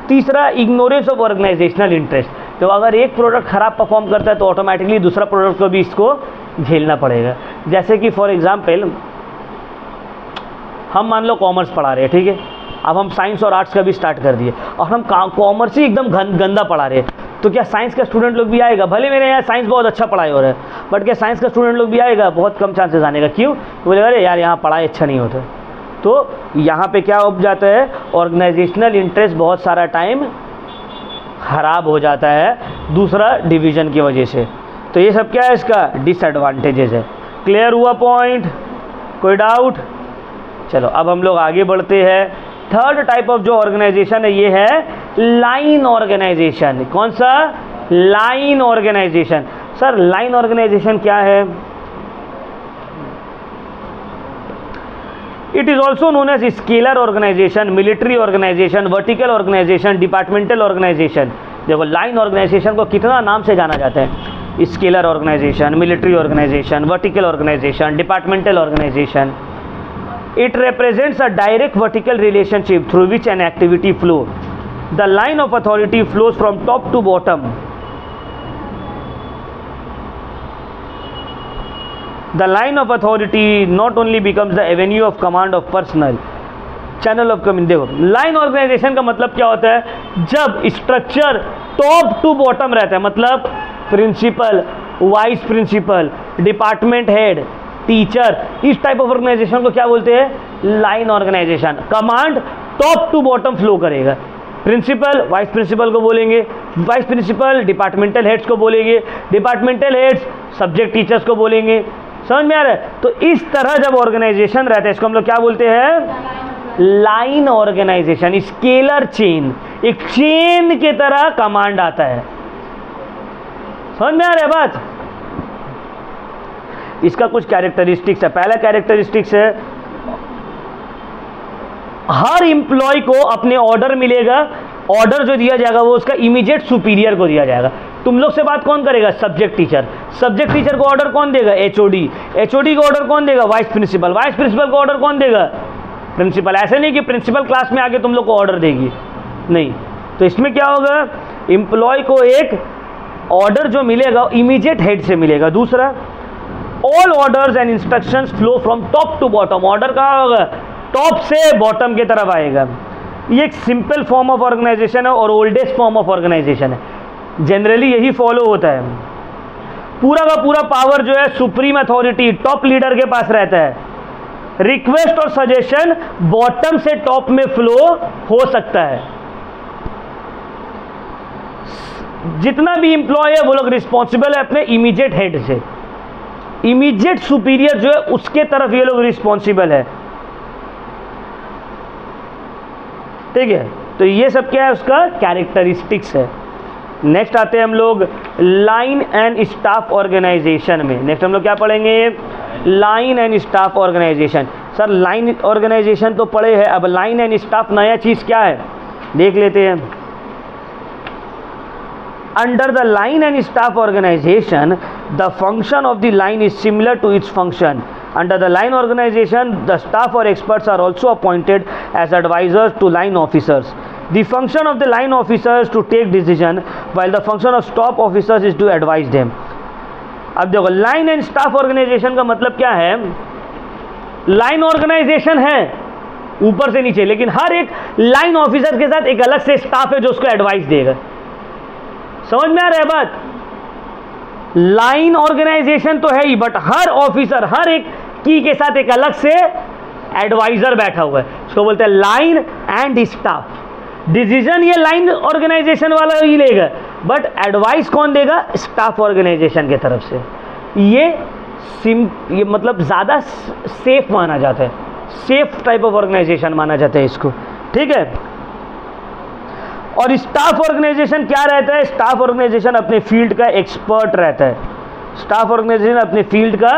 तीसरा, इग्नोरेंस ऑफ ऑर्गेनाइजेशनल इंटरेस्ट, तो अगर एक प्रोडक्ट खराब परफॉर्म करता है तो ऑटोमेटिकली दूसरा प्रोडक्ट को भी इसको झेलना पड़ेगा। जैसे कि फॉर एग्जांपल हम मान लो कॉमर्स पढ़ा रहे हैं, ठीक है, अब हम साइंस और आर्ट्स का भी स्टार्ट कर दिए और हम कॉमर्स ही एकदम गंदा पढ़ा रहे हैं, तो क्या साइंस का स्टूडेंट लोग भी आएगा? भले मेरे यहाँ साइंस बहुत अच्छा पढ़ाई हो रहा है, बट क्या साइंस का स्टूडेंट लोग भी आएगा? बहुत कम चांसेस आने का। क्यों? बोलेगा अरे यार यहाँ पढ़ाई अच्छा नहीं होता। तो यहाँ पे क्या हो जाता है, ऑर्गेनाइजेशनल इंटरेस्ट बहुत सारा टाइम खराब हो जाता है दूसरा डिवीज़न की वजह से। तो ये सब क्या है, इसका डिसएडवांटेजेस है। क्लियर हुआ पॉइंट? कोई डाउट? चलो अब हम लोग आगे बढ़ते हैं। थर्ड टाइप ऑफ जो ऑर्गेनाइजेशन है ये है लाइन ऑर्गेनाइजेशन। कौन सा? Line organisation. Sir line organisation क्या है? It is also known as scalar organisation, military organisation, vertical organisation, departmental organisation. देखो लाइन ऑर्गेनाइजेशन को कितना नाम से जाना जाता है, scalar organisation, military organisation, vertical organisation, departmental organisation. It represents a direct vertical relationship through which an activity flow. The line of authority flows from top to bottom. The line of authority not only becomes the avenue of command of personnel, channel of command. देखो line organisation का मतलब क्या होता है, जब structure top to bottom रहता है, मतलब principal, vice principal, department head, teacher, इस टाइप ऑफ ऑर्गेनाइजेशन को क्या बोलते हैं? Line organisation. Command top to bottom flow करेगा। प्रिंसिपल वाइस प्रिंसिपल को बोलेंगे, वाइस प्रिंसिपल डिपार्टमेंटल हेड्स को बोलेंगे, डिपार्टमेंटल हेड्स सब्जेक्ट टीचर्स को बोलेंगे। समझ में आ रहा है? तो इस तरह जब ऑर्गेनाइजेशन रहता है इसको हम लोग क्या बोलते हैं? Line organisation. स्केलर चेन, एक चेन के तरह कमांड आता है। समझ में आ रहा है बात? इसका कुछ कैरेक्टरिस्टिक्स है। पहला कैरेक्टरिस्टिक्स है, हर एम्प्लॉय को अपने ऑर्डर मिलेगा, ऑर्डर जो दिया जाएगा वो उसका इमीडिएट सुपीरियर को दिया जाएगा। तुम लोग से बात कौन करेगा? Subject teacher. सब्जेक्ट टीचर को ऑर्डर कौन देगा? एचओडी। एचओडी को ऑर्डर कौन देगा? Vice principal. वाइस प्रिंसिपल को ऑर्डर कौन देगा? प्रिंसिपल। ऐसे नहीं कि प्रिंसिपल क्लास में आके तुम लोग को ऑर्डर देगी, नहीं। तो इसमें क्या होगा, एम्प्लॉय को एक ऑर्डर जो मिलेगा इमीडिएट हेड से मिलेगा। दूसरा, all orders and instructions flow from top to bottom. Order कहाँ होगा? टॉप से बॉटम की तरफ आएगा। ये एक सिंपल फॉर्म ऑफ ऑर्गेनाइजेशन है और ओल्डेस्ट फॉर्म ऑफ ऑर्गेनाइजेशन है। जनरली यही फॉलो होता है। पूरा का पूरा पावर जो है सुप्रीम अथॉरिटी टॉप लीडर के पास रहता है। रिक्वेस्ट और सजेशन बॉटम से टॉप में फ्लो हो सकता है। जितना भी एम्प्लॉय है वो लोग रिस्पॉन्सिबल है अपने इमीडिएट हेड से। इमीडिएट सुपीरियर जो है उसके तरफ ये लोग रिस्पॉन्सिबल है। ठीक है, तो ये सब क्या है, उसका कैरेक्टरिस्टिक्स है। नेक्स्ट आते हैं हम लोग लाइन एंड स्टाफ ऑर्गेनाइजेशन में। नेक्स्ट हम लोग क्या पढ़ेंगे? Line and staff organisation. Sir line organisation तो पढ़े हैं, अब लाइन एंड स्टाफ नया चीज क्या है देख लेते हैं। Under the line and staff organization, the function of the line is similar to its function. Under the line organization, the staff or experts are also appointed as advisors to line officers. The function of the line officers to take decision, while the function of staff officers is to advise them. अब देखो line and staff organisation का मतलब क्या है? Line organisation है ऊपर से नीचे, लेकिन हर एक लाइन ऑफिसर के साथ एक अलग से स्टाफ है जो उसको एडवाइस देगा। समझ में आ रहा है बात? लाइन ऑर्गेनाइजेशन तो है ही, बट हर ऑफिसर हर एक की के साथ एक अलग से एडवाइजर बैठा हुआ है, उसको बोलते हैं लाइन एंड स्टाफ। डिसीजन ये लाइन ऑर्गेनाइजेशन वाला ही लेगा, बट एडवाइस कौन देगा? स्टाफ ऑर्गेनाइजेशन की तरफ से। ये मतलब ज़्यादा सेफ माना जाता है, सेफ टाइप ऑफ ऑर्गेनाइजेशन माना जाता है इसको। ठीक है, और स्टाफ ऑर्गेनाइजेशन क्या रहता है? स्टाफ ऑर्गेनाइजेशन अपने फील्ड का एक्सपर्ट रहता है। स्टाफ ऑर्गेनाइजेशन अपने फील्ड का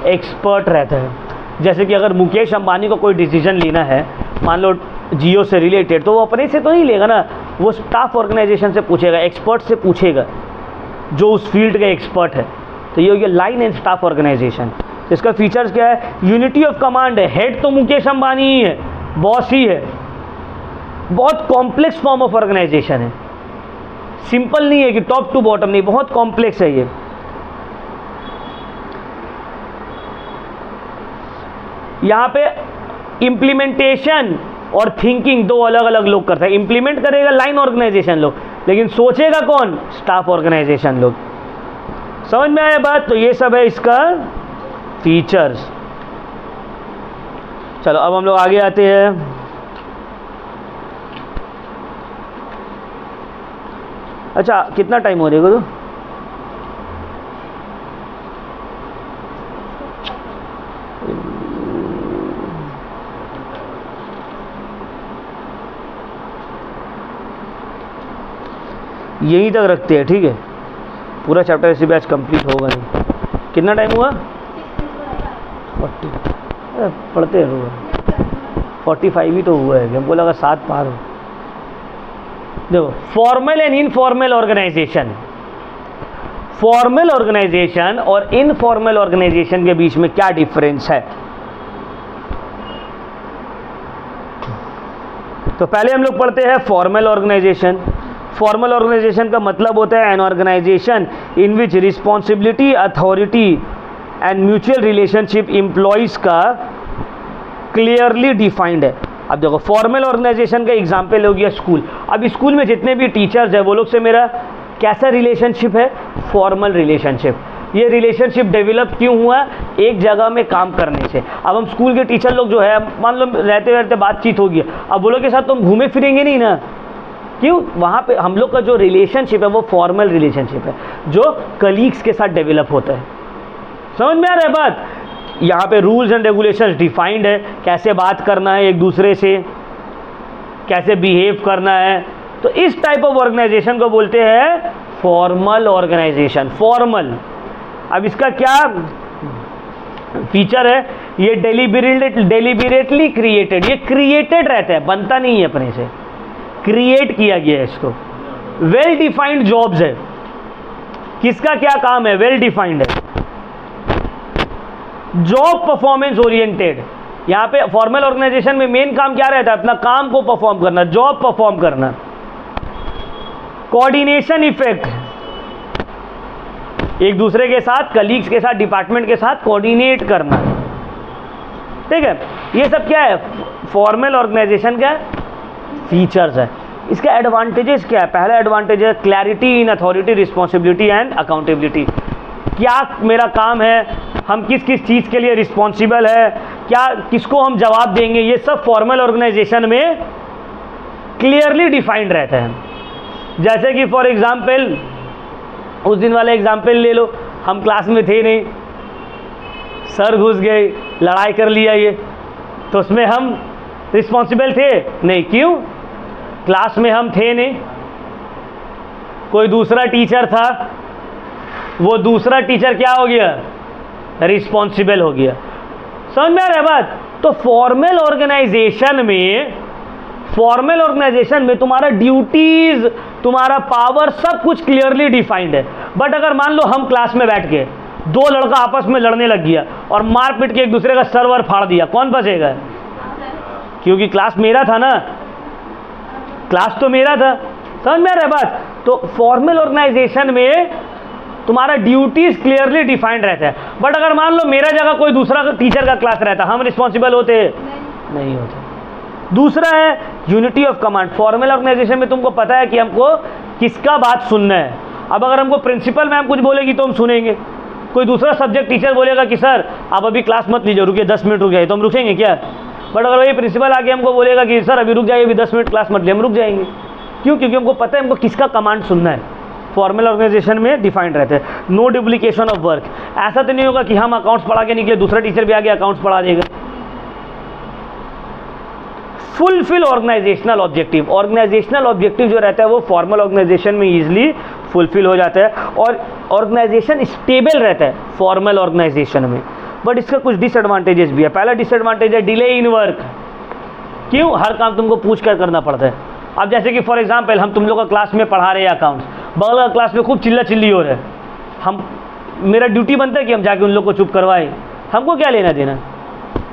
एक्सपर्ट रहता है। जैसे कि अगर मुकेश अंबानी को कोई डिसीजन लेना है, मान लो जियो से रिलेटेड, तो वो अपने से तो नहीं लेगा ना, वो स्टाफ ऑर्गेनाइजेशन से पूछेगा, एक्सपर्ट से पूछेगा जो उस फील्ड का एक्सपर्ट है। तो ये हो गया लाइन एंड स्टाफ ऑर्गेनाइजेशन। इसका फीचर्स क्या है? यूनिटी ऑफ कमांड है, हेड तो मुकेश अंबानी ही है, बॉस ही है। बहुत कॉम्प्लेक्स फॉर्म ऑफ ऑर्गेनाइजेशन है, सिंपल नहीं है कि टॉप टू बॉटम नहीं, बहुत कॉम्प्लेक्स है ये। यहां पे इंप्लीमेंटेशन और थिंकिंग दो अलग अलग लोग करते हैं। इंप्लीमेंट करेगा लाइन ऑर्गेनाइजेशन लोग, लेकिन सोचेगा कौन? स्टाफ ऑर्गेनाइजेशन लोग। समझ में आया बात? तो ये सब है इसका फीचर्स। चलो अब हम लोग आगे आते हैं। अच्छा कितना टाइम हो रहेगा? तो यहीं तक रखते हैं, ठीक है? पूरा चैप्टर ऐसे बैच कंप्लीट होगा नहीं। कितना टाइम हुआ? 40 पढ़ते हुआ 45 ही तो हुआ है, हमको लगा 7 पार हो। देखो, formal and informal organisation. Formal organisation और इनफॉर्मल ऑर्गेनाइजेशन के बीच में क्या डिफरेंस है? तो पहले हम लोग पढ़ते हैं फॉर्मल ऑर्गेनाइजेशन। फॉर्मल ऑर्गेनाइजेशन का मतलब होता है an organisation in which responsibility, authority and mutual relationship employees का क्लियरली डिफाइंड है। अब देखो, फॉर्मल ऑर्गेनाइजेशन का एग्जाम्पल हो गया स्कूल। अब स्कूल में जितने भी टीचर्स हैं वो लोग से मेरा कैसा रिलेशनशिप है? Formal relationship. ये रिलेशनशिप डेवलप क्यों हुआ? एक जगह में काम करने से। अब हम स्कूल के टीचर लोग जो है, मान लो रहते रहते बातचीत होगी, अब वो लोग के साथ तो हम घूमे फिरेंगे नहीं ना, क्यों? वहाँ पे हम लोग का जो रिलेशनशिप है वो फॉर्मल रिलेशनशिप है, जो कलीग्स के साथ डेवलप होता है। समझ में आ रहा है बात? यहाँ पे रूल्स एंड रेगुलेशंस डिफाइंड है, कैसे बात करना है एक दूसरे से, कैसे बिहेव करना है। तो इस टाइप ऑफ ऑर्गेनाइजेशन को बोलते हैं फॉर्मल ऑर्गेनाइजेशन। फॉर्मल। अब इसका क्या फीचर है? ये डेलिबरेटली क्रिएटेड, ये क्रिएटेड रहता है, बनता नहीं है अपने से, क्रिएट किया गया है इसको। वेल डिफाइंड जॉब्स है, किसका क्या काम है? वेल डिफाइंड है। Job performance oriented. यहाँ पे फॉर्मल ऑर्गेनाइजेशन में मेन काम क्या रहता है? अपना काम को परफॉर्म करना, जॉब परफॉर्म करना। कोऑर्डिनेशन इफेक्ट, एक दूसरे के साथ, कलीग्स के साथ, डिपार्टमेंट के साथ कोऑर्डिनेट करना, ठीक है? ये सब क्या है? फॉर्मल ऑर्गेनाइजेशन का फीचर्स है। इसके एडवांटेजेस क्या है? पहला एडवांटेज है clarity in authority, responsibility and accountability. क्या मेरा काम है, हम किस किस चीज़ के लिए रिस्पॉन्सिबल है, क्या किसको हम जवाब देंगे, ये सब फॉर्मल ऑर्गेनाइजेशन में क्लियरली डिफाइंड रहता है। जैसे कि फॉर एग्जांपल, उस दिन वाला एग्जांपल ले लो, हम क्लास में थे नहीं, सर घुस गए, लड़ाई कर लिया ये, तो उसमें हम रिस्पॉन्सिबल थे नहीं। क्यों? क्लास में हम थे नहीं, कोई दूसरा टीचर था, वो दूसरा टीचर क्या हो गया? रिस्पॉन्सिबल हो गया। समझ में आ रहा है बात? तो फॉर्मल ऑर्गेनाइजेशन में तुम्हारा ड्यूटीज, तुम्हारा पावर, सब कुछ क्लियरली डिफाइंड है। बट अगर मान लो हम क्लास में बैठ के दो लड़का आपस में लड़ने लग गया और मार पीट के एक दूसरे का सर्वर फाड़ दिया, कौन बचेगा? क्योंकि क्लास मेरा था ना, क्लास तो मेरा था। समझ में आ रहा है बात? तो फॉर्मल ऑर्गेनाइजेशन में तुम्हारा ड्यूटीज क्लियरली डिफाइंड रहता है। बट अगर मान लो मेरा जगह कोई दूसरा टीचर का क्लास रहता, हम रिस्पॉन्सिबल होते? नहीं होते। दूसरा है unity of command. Formal organisation में तुमको पता है कि हमको किसका बात सुनना है। अब अगर हमको प्रिंसिपल मैम कुछ बोलेगी तो हम सुनेंगे, कोई दूसरा सब्जेक्ट टीचर बोलेगा कि सर आप अभी क्लास मत लीजिए, रुकिए 10 मिनट रुक जाइए, तो हम रुकेंगे क्या? बट अगर वही प्रिंसिपल आके हमको बोलेगा कि सर अभी रुक जाइए, अभी 10 मिनट क्लास मत लीजिए, हम रुक जाएंगे। क्यों? क्योंकि हमको पता है हमको किसका कमांड सुनना है। फॉर्मल ऑर्गेनाइजेशन में डिफाइंड रहते हैं। No duplication of work. ऐसा तो नहीं होगा कि हम अकाउंट्स पढ़ा के निकले, दूसरा टीचर भी आगे अकाउंट्स पढ़ा देगा। Fulfil organisational objective. Organisational objective जो रहता है वो फॉर्मल ऑर्गेनाइजेशन में इजीली फुलफिल हो जाता है और ऑर्गेनाइजेशन स्टेबल रहता है फॉर्मल ऑर्गेनाइजेशन में। बट इसका कुछ डिसएडवांटेजेस भी है। पहला डिसएडवांटेज है डिले इन वर्क। क्यों? हर काम तुमको पूछ कर करना पड़ता है। अब जैसे कि फॉर एग्जांपल हम तुम लोग का क्लास में पढ़ा रहे हैं अकाउंट्स, बगल का क्लास में खूब चिल्ला चिल्ली हो रहा है, हम मेरा ड्यूटी बनता है कि हम जाके उन लोग को चुप करवाएं। हमको क्या लेना देना,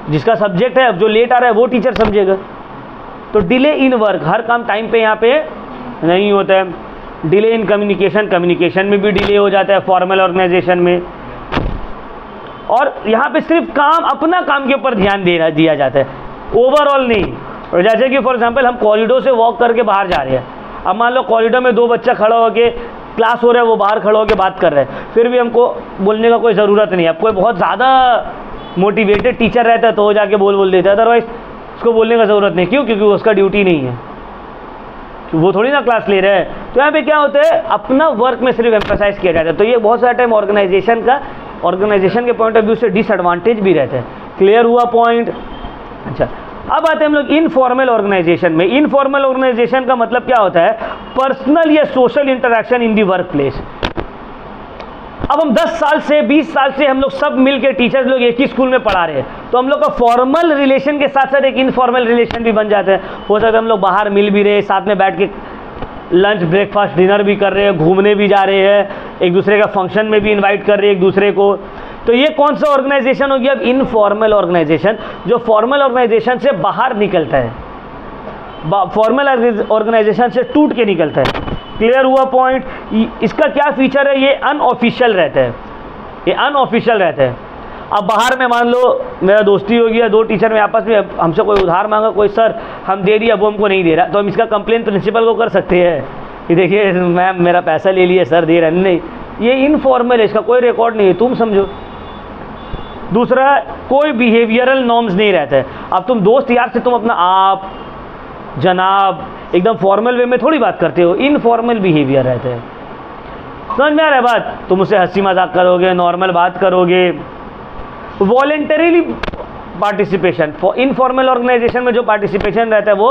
जिसका सब्जेक्ट है, जो लेट आ रहा है वो टीचर समझेगा। तो डिले इन वर्क, हर काम टाइम पे यहाँ पे नहीं होता है। डिले इन कम्युनिकेशन, कम्युनिकेशन में भी डिले हो जाता है फॉर्मल ऑर्गेनाइजेशन में। और यहाँ पे सिर्फ काम, अपना काम के ऊपर ध्यान दिया जाता है, ओवरऑल नहीं। और जैसे कि फॉर एग्जांपल हम कॉरिडोर से वॉक करके बाहर जा रहे हैं, अब मान लो कॉरिडोर में दो बच्चा खड़ा होकर क्लास हो रहा है, वो बाहर खड़ा होकर बात कर रहे हैं, फिर भी हमको बोलने का कोई ज़रूरत नहीं है। अब कोई बहुत ज़्यादा मोटिवेटेड टीचर रहता है तो वो जाके बोल देता है, अदरवाइज उसको बोलने का ज़रूरत नहीं। क्यों? क्योंकि उसका ड्यूटी नहीं है, वो थोड़ी ना क्लास ले रहे हैं। तो यहाँ पे क्या होता है, अपना वर्क में सिर्फ एम्फेसाइज किया जाता है। तो ये बहुत सारा टाइम ऑर्गेनाइजेशन के पॉइंट ऑफ व्यू से डिसएडवांटेज भी रहता है। क्लियर हुआ पॉइंट? अच्छा, अब आते हैं हम लोग इनफॉर्मल ऑर्गेनाइजेशन में। इनफॉर्मल ऑर्गेनाइजेशन का मतलब क्या होता है, पर्सनल या social interaction in the work place. अब हम 10 साल से 20 साल से हम लोग सब मिलकर टीचर्स लोग एक ही स्कूल में पढ़ा रहे हैं, तो हम लोग का फॉर्मल रिलेशन के साथ साथ एक इनफॉर्मल रिलेशन भी बन जाता है। हो सकता है हम लोग बाहर मिल भी रहे हैं, साथ में बैठ के लंच ब्रेकफास्ट डिनर भी कर रहे हैं, घूमने भी जा रहे हैं, एक दूसरे का फंक्शन में भी इनवाइट कर रहे हैं एक दूसरे को। तो ये कौन सा ऑर्गेनाइजेशन हो गया? अब इनफॉर्मल ऑर्गेनाइजेशन, जो फॉर्मल ऑर्गेनाइजेशन से बाहर निकलता है, फॉर्मल ऑर्गेनाइजेशन से टूट के निकलता है। क्लियर हुआ पॉइंट? इसका क्या फीचर है, ये अनऑफिशियल रहता है, ये अनऑफिशियल रहता है। अब बाहर में मान लो मेरा दोस्ती हो गया, दो टीचर में आपस में, हमसे कोई उधार मांगा, कोई सर हम दे दिया, वो हमको नहीं दे रहा, तो हम इसका कंप्लेन प्रिंसिपल को कर सकते हैं कि देखिए मैम मेरा पैसा ले लिए, सर दे रहे नहीं। ये इनफॉर्मल है, इसका कोई रिकॉर्ड नहीं है, तुम समझो। दूसरा, कोई बिहेवियरल नॉर्म्स नहीं रहता है। अब तुम दोस्त यार से तुम अपना आप, जनाब, एकदम फॉर्मल वे में थोड़ी बात करते हो, इनफॉर्मल बिहेवियर रहता है। समझ में आ रहा है बात? तुम उससे हंसी मजाक करोगे, नॉर्मल बात करोगे। वॉलेंटरीली पार्टिसिपेशन, इनफॉर्मल ऑर्गेनाइजेशन में जो पार्टिसिपेशन रहता है वो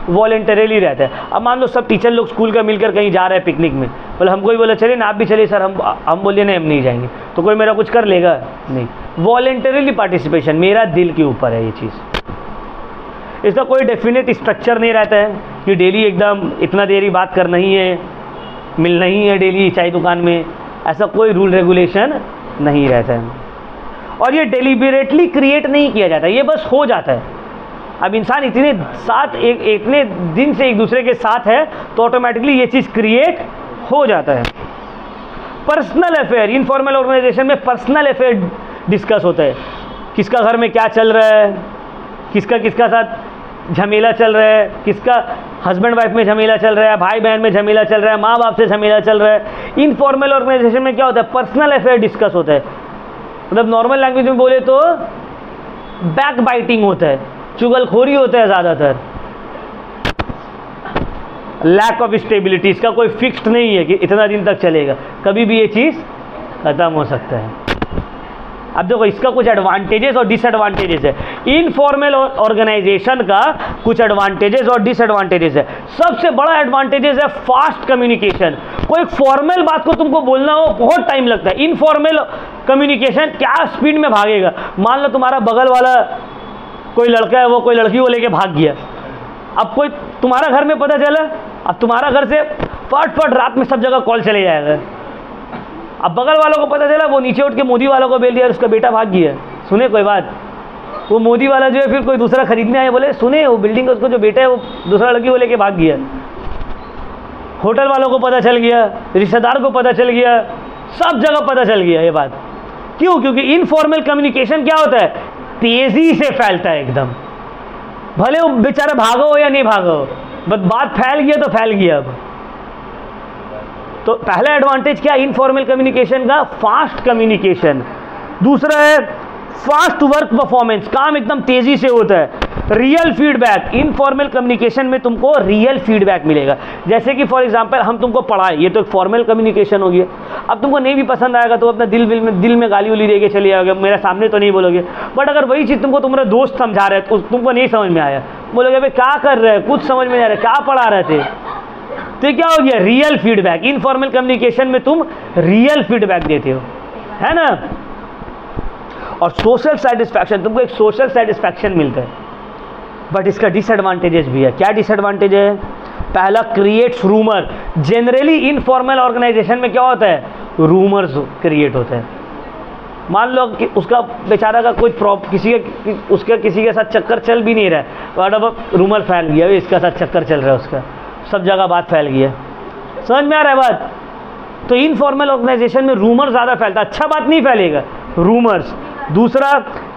वॉलेंटरीली रहता है। अब मान लो सब टीचर लोग स्कूल का मिलकर कहीं जा रहे हैं पिकनिक में, बोले हमको ही बोला चलिए ना आप भी चलिए सर, हम बोलिए नहीं हम नहीं जाएंगे, तो कोई मेरा कुछ कर लेगा? नहीं। वॉलेंटरीली पार्टिसिपेशन, मेरा दिल के ऊपर है ये चीज़। इसका कोई डेफिनेट स्ट्रक्चर नहीं रहता है कि डेली एकदम इतना देरी बात करना ही है, मिलना ही है डेली चाय दुकान में, ऐसा कोई रूल रेगुलेशन नहीं रहता है। और ये डेलिबरेटली क्रिएट नहीं किया जाता, ये बस हो जाता है। अब इंसान इतने दिन से एक दूसरे के साथ है तो ऑटोमेटिकली ये चीज़ क्रिएट हो जाता है। पर्सनल अफेयर, इनफॉर्मल ऑर्गेनाइजेशन में पर्सनल अफेयर डिस्कस होता है, किसका घर में क्या चल रहा है, किसका साथ झमेला चल रहा है, किसका हस्बैंड वाइफ में झमेला चल रहा है, भाई बहन में झमेला चल रहा है, माँ बाप से झमेला चल रहा है। इनफॉर्मल ऑर्गेनाइजेशन में क्या होता है, पर्सनल अफेयर डिस्कस होता है। मतलब नॉर्मल लैंग्वेज में बोले तो बैक बाइटिंग होता है, चुगलखोरी होता है ज़्यादातर। लैक ऑफ स्टेबिलिटी, इसका कोई फिक्स्ड नहीं है कि इतना दिन तक चलेगा, कभी भी ये चीज़ ख़त्म हो सकता है। अब देखो इसका कुछ एडवांटेजेस और डिसएडवांटेजेस है। इनफॉर्मल ऑर्गेनाइजेशन का कुछ एडवांटेजेस और डिसएडवांटेजेस है। सबसे बड़ा एडवांटेजेस है फास्ट कम्युनिकेशन। कोई फॉर्मल बात को तुमको बोलना हो बहुत टाइम लगता है, इनफॉर्मल कम्युनिकेशन क्या स्पीड में भागेगा। मान लो तुम्हारा बगल वाला कोई लड़का है, वो कोई लड़की को लेके भाग गया, अब कोई तुम्हारा घर में पता चला, अब तुम्हारा घर से फट रात में सब जगह कॉल चले जाएगा। अब बगल वालों को पता चला, वो नीचे उठ के मोदी वालों को बेल दिया, उसका बेटा भाग गया। सुने कोई बात, वो मोदी वाला जो है फिर कोई दूसरा खरीदने आए, बोले सुने वो बिल्डिंग का उसको जो बेटा है वो दूसरा लड़की को लेके भाग गया। होटल वालों को पता चल गया, रिश्तेदार को पता चल गया, सब जगह पता चल गया ये बात। क्यों? क्योंकि इनफॉर्मल कम्युनिकेशन क्या होता है, तेजी से फैलता है एकदम, भले वो बेचारा भागो हो या नहीं भागो, बस बात फैल गया तो फैल गया। अब तो पहला एडवांटेज क्या, इनफॉर्मल कम्युनिकेशन का, फास्ट कम्युनिकेशन। दूसरा है फास्ट वर्क परफॉर्मेंस, काम एकदम तेजी से होता है। रियल फीडबैक, इनफॉर्मल कम्युनिकेशन में तुमको रियल फीडबैक मिलेगा। जैसे कि फॉर एग्जांपल हम तुमको पढ़ाए, ये तो एक फॉर्मल कम्युनिकेशन हो गया। अब तुमको नहीं भी पसंद आएगा तो अपना दिल में गाली उली दे के चले जाओगे, मेरे सामने तो नहीं बोलोगे। बट अगर वही चीज़ तुमको तुम्हारा दोस्त समझा रहे तो तुमको नहीं समझ में आया, बोलोगे भाई क्या कर रहे हैं, कुछ समझ में नहीं आ रहा, क्या पढ़ा रहे थे, तो ये क्या हो गया, रियल फीडबैक। इनफॉर्मल कम्युनिकेशन में तुम रियल फीडबैक देते हो, है ना। और सोशल सेटिस्फैक्शन, तुमको एक सोशल सेटिस्फैक्शन मिलता है, बट इसका डिसएडवांटेजेस भी है। क्या डिसएडवांटेज है? पहला, creates rumour. Generally informal organisation में क्या होता है, रूमर्स क्रिएट होते हैं। मान लो कि उसका बेचारा का कोई उसका किसी के साथ चक्कर चल भी नहीं रहा है, बट अब रूमर फैल गया, इसका साथ चक्कर चल रहा है, उसका सब जगह बात फैल गई है। समझ में आ रहा है बात? तो इनफॉर्मल ऑर्गेनाइजेशन में रूमर ज़्यादा फैलता है, अच्छा बात नहीं फैलेगा, रूमर्स। दूसरा,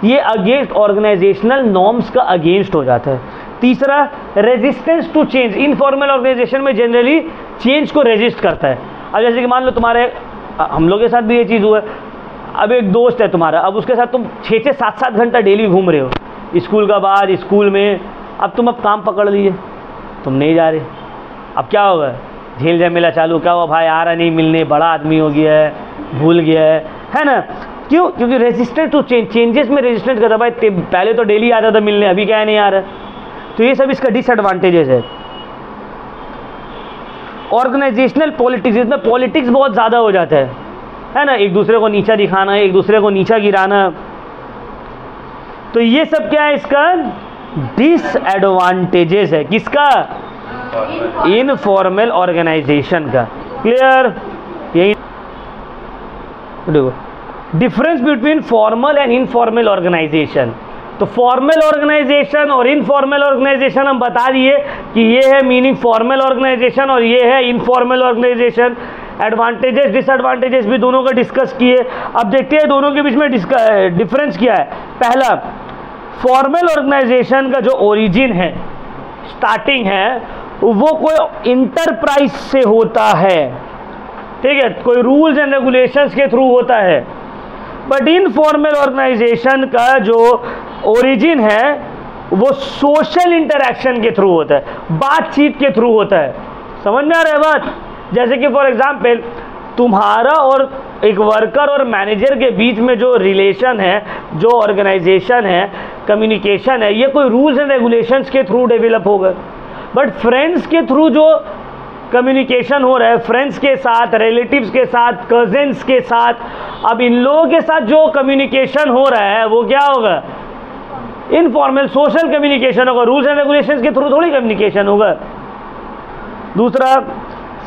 ये अगेंस्ट ऑर्गेनाइजेशनल नॉर्म्स का अगेंस्ट हो जाता है। तीसरा, resistance to change. Informal organisation में जनरली चेंज को रेजिस्ट करता है। अब जैसे कि मान लो तुम्हारे, हम लोग के साथ भी ये चीज़ हुआ है, अब एक दोस्त है तुम्हारा, अब उसके साथ तुम 6-6, 7-7 घंटा डेली घूम रहे हो, स्कूल का बाद, स्कूल में। अब तुम काम पकड़ लिए, तुम नहीं जा रहे, अब क्या होगा, झेल झमेला चालू। क्या हुआ भाई, आ रहा नहीं मिलने, बड़ा आदमी हो गया है, भूल गया है ना। क्यों? क्योंकि रेजिस्टेंट टू चेंज, चेंजेस में रेजिस्टेंट करता। भाई पहले तो डेली आता था मिलने, अभी क्या है नहीं आ रहा। तो ये सब इसका डिसएडवांटेजेस है। ऑर्गेनाइजेशनल पॉलिटिक्स, इसमें पॉलिटिक्स बहुत ज़्यादा हो जाता है ना, एक दूसरे को नीचा दिखाना, एक दूसरे को नीचा गिराना। तो ये सब क्या है, इसका डिसएडवांटेजेस है। किसका? इनफॉर्मल ऑर्गेनाइजेशन का। क्लियर? यही देखो difference between formal and informal organisation. तो फॉर्मल ऑर्गेनाइजेशन और इनफॉर्मल ऑर्गेनाइजेशन हम बता दिए कि ये है मीनिंग फॉर्मल ऑर्गेनाइजेशन और ये है इनफॉर्मल ऑर्गेनाइजेशन। एडवांटेजेस डिसएडवांटेजेस भी दोनों का डिस्कस किए। अब देखते हैं दोनों के बीच में डिफरेंस क्या है। पहला, फॉर्मल ऑर्गेनाइजेशन का जो ओरिजिन है, स्टार्टिंग है, वो कोई इंटरप्राइज से होता है, ठीक है, कोई रूल्स एंड रेगुलेशंस के थ्रू होता है। बट इनफॉर्मल ऑर्गेनाइजेशन का जो ओरिजिन है वो सोशल इंटरैक्शन के थ्रू होता है, बातचीत के थ्रू होता है। समझ में आ रहा है बात? जैसे कि फॉर एग्जांपल तुम्हारा और एक वर्कर और मैनेजर के बीच में जो रिलेशन है, जो ऑर्गेनाइजेशन है, कम्युनिकेशन है, ये कोई रूल्स एंड रेगुलेशंस के थ्रू डेवलप होगा। बट फ्रेंड्स के थ्रू जो कम्युनिकेशन हो रहा है, फ्रेंड्स के साथ, रिलेटिव्स के साथ, कजिन्स के साथ, अब इन लोगों के साथ जो कम्युनिकेशन हो रहा है वो क्या होगा, इनफॉर्मल सोशल कम्युनिकेशन होगा, रूल्स एंड रेगुलेशंस के थ्रू थोड़ी कम्युनिकेशन होगा। दूसरा,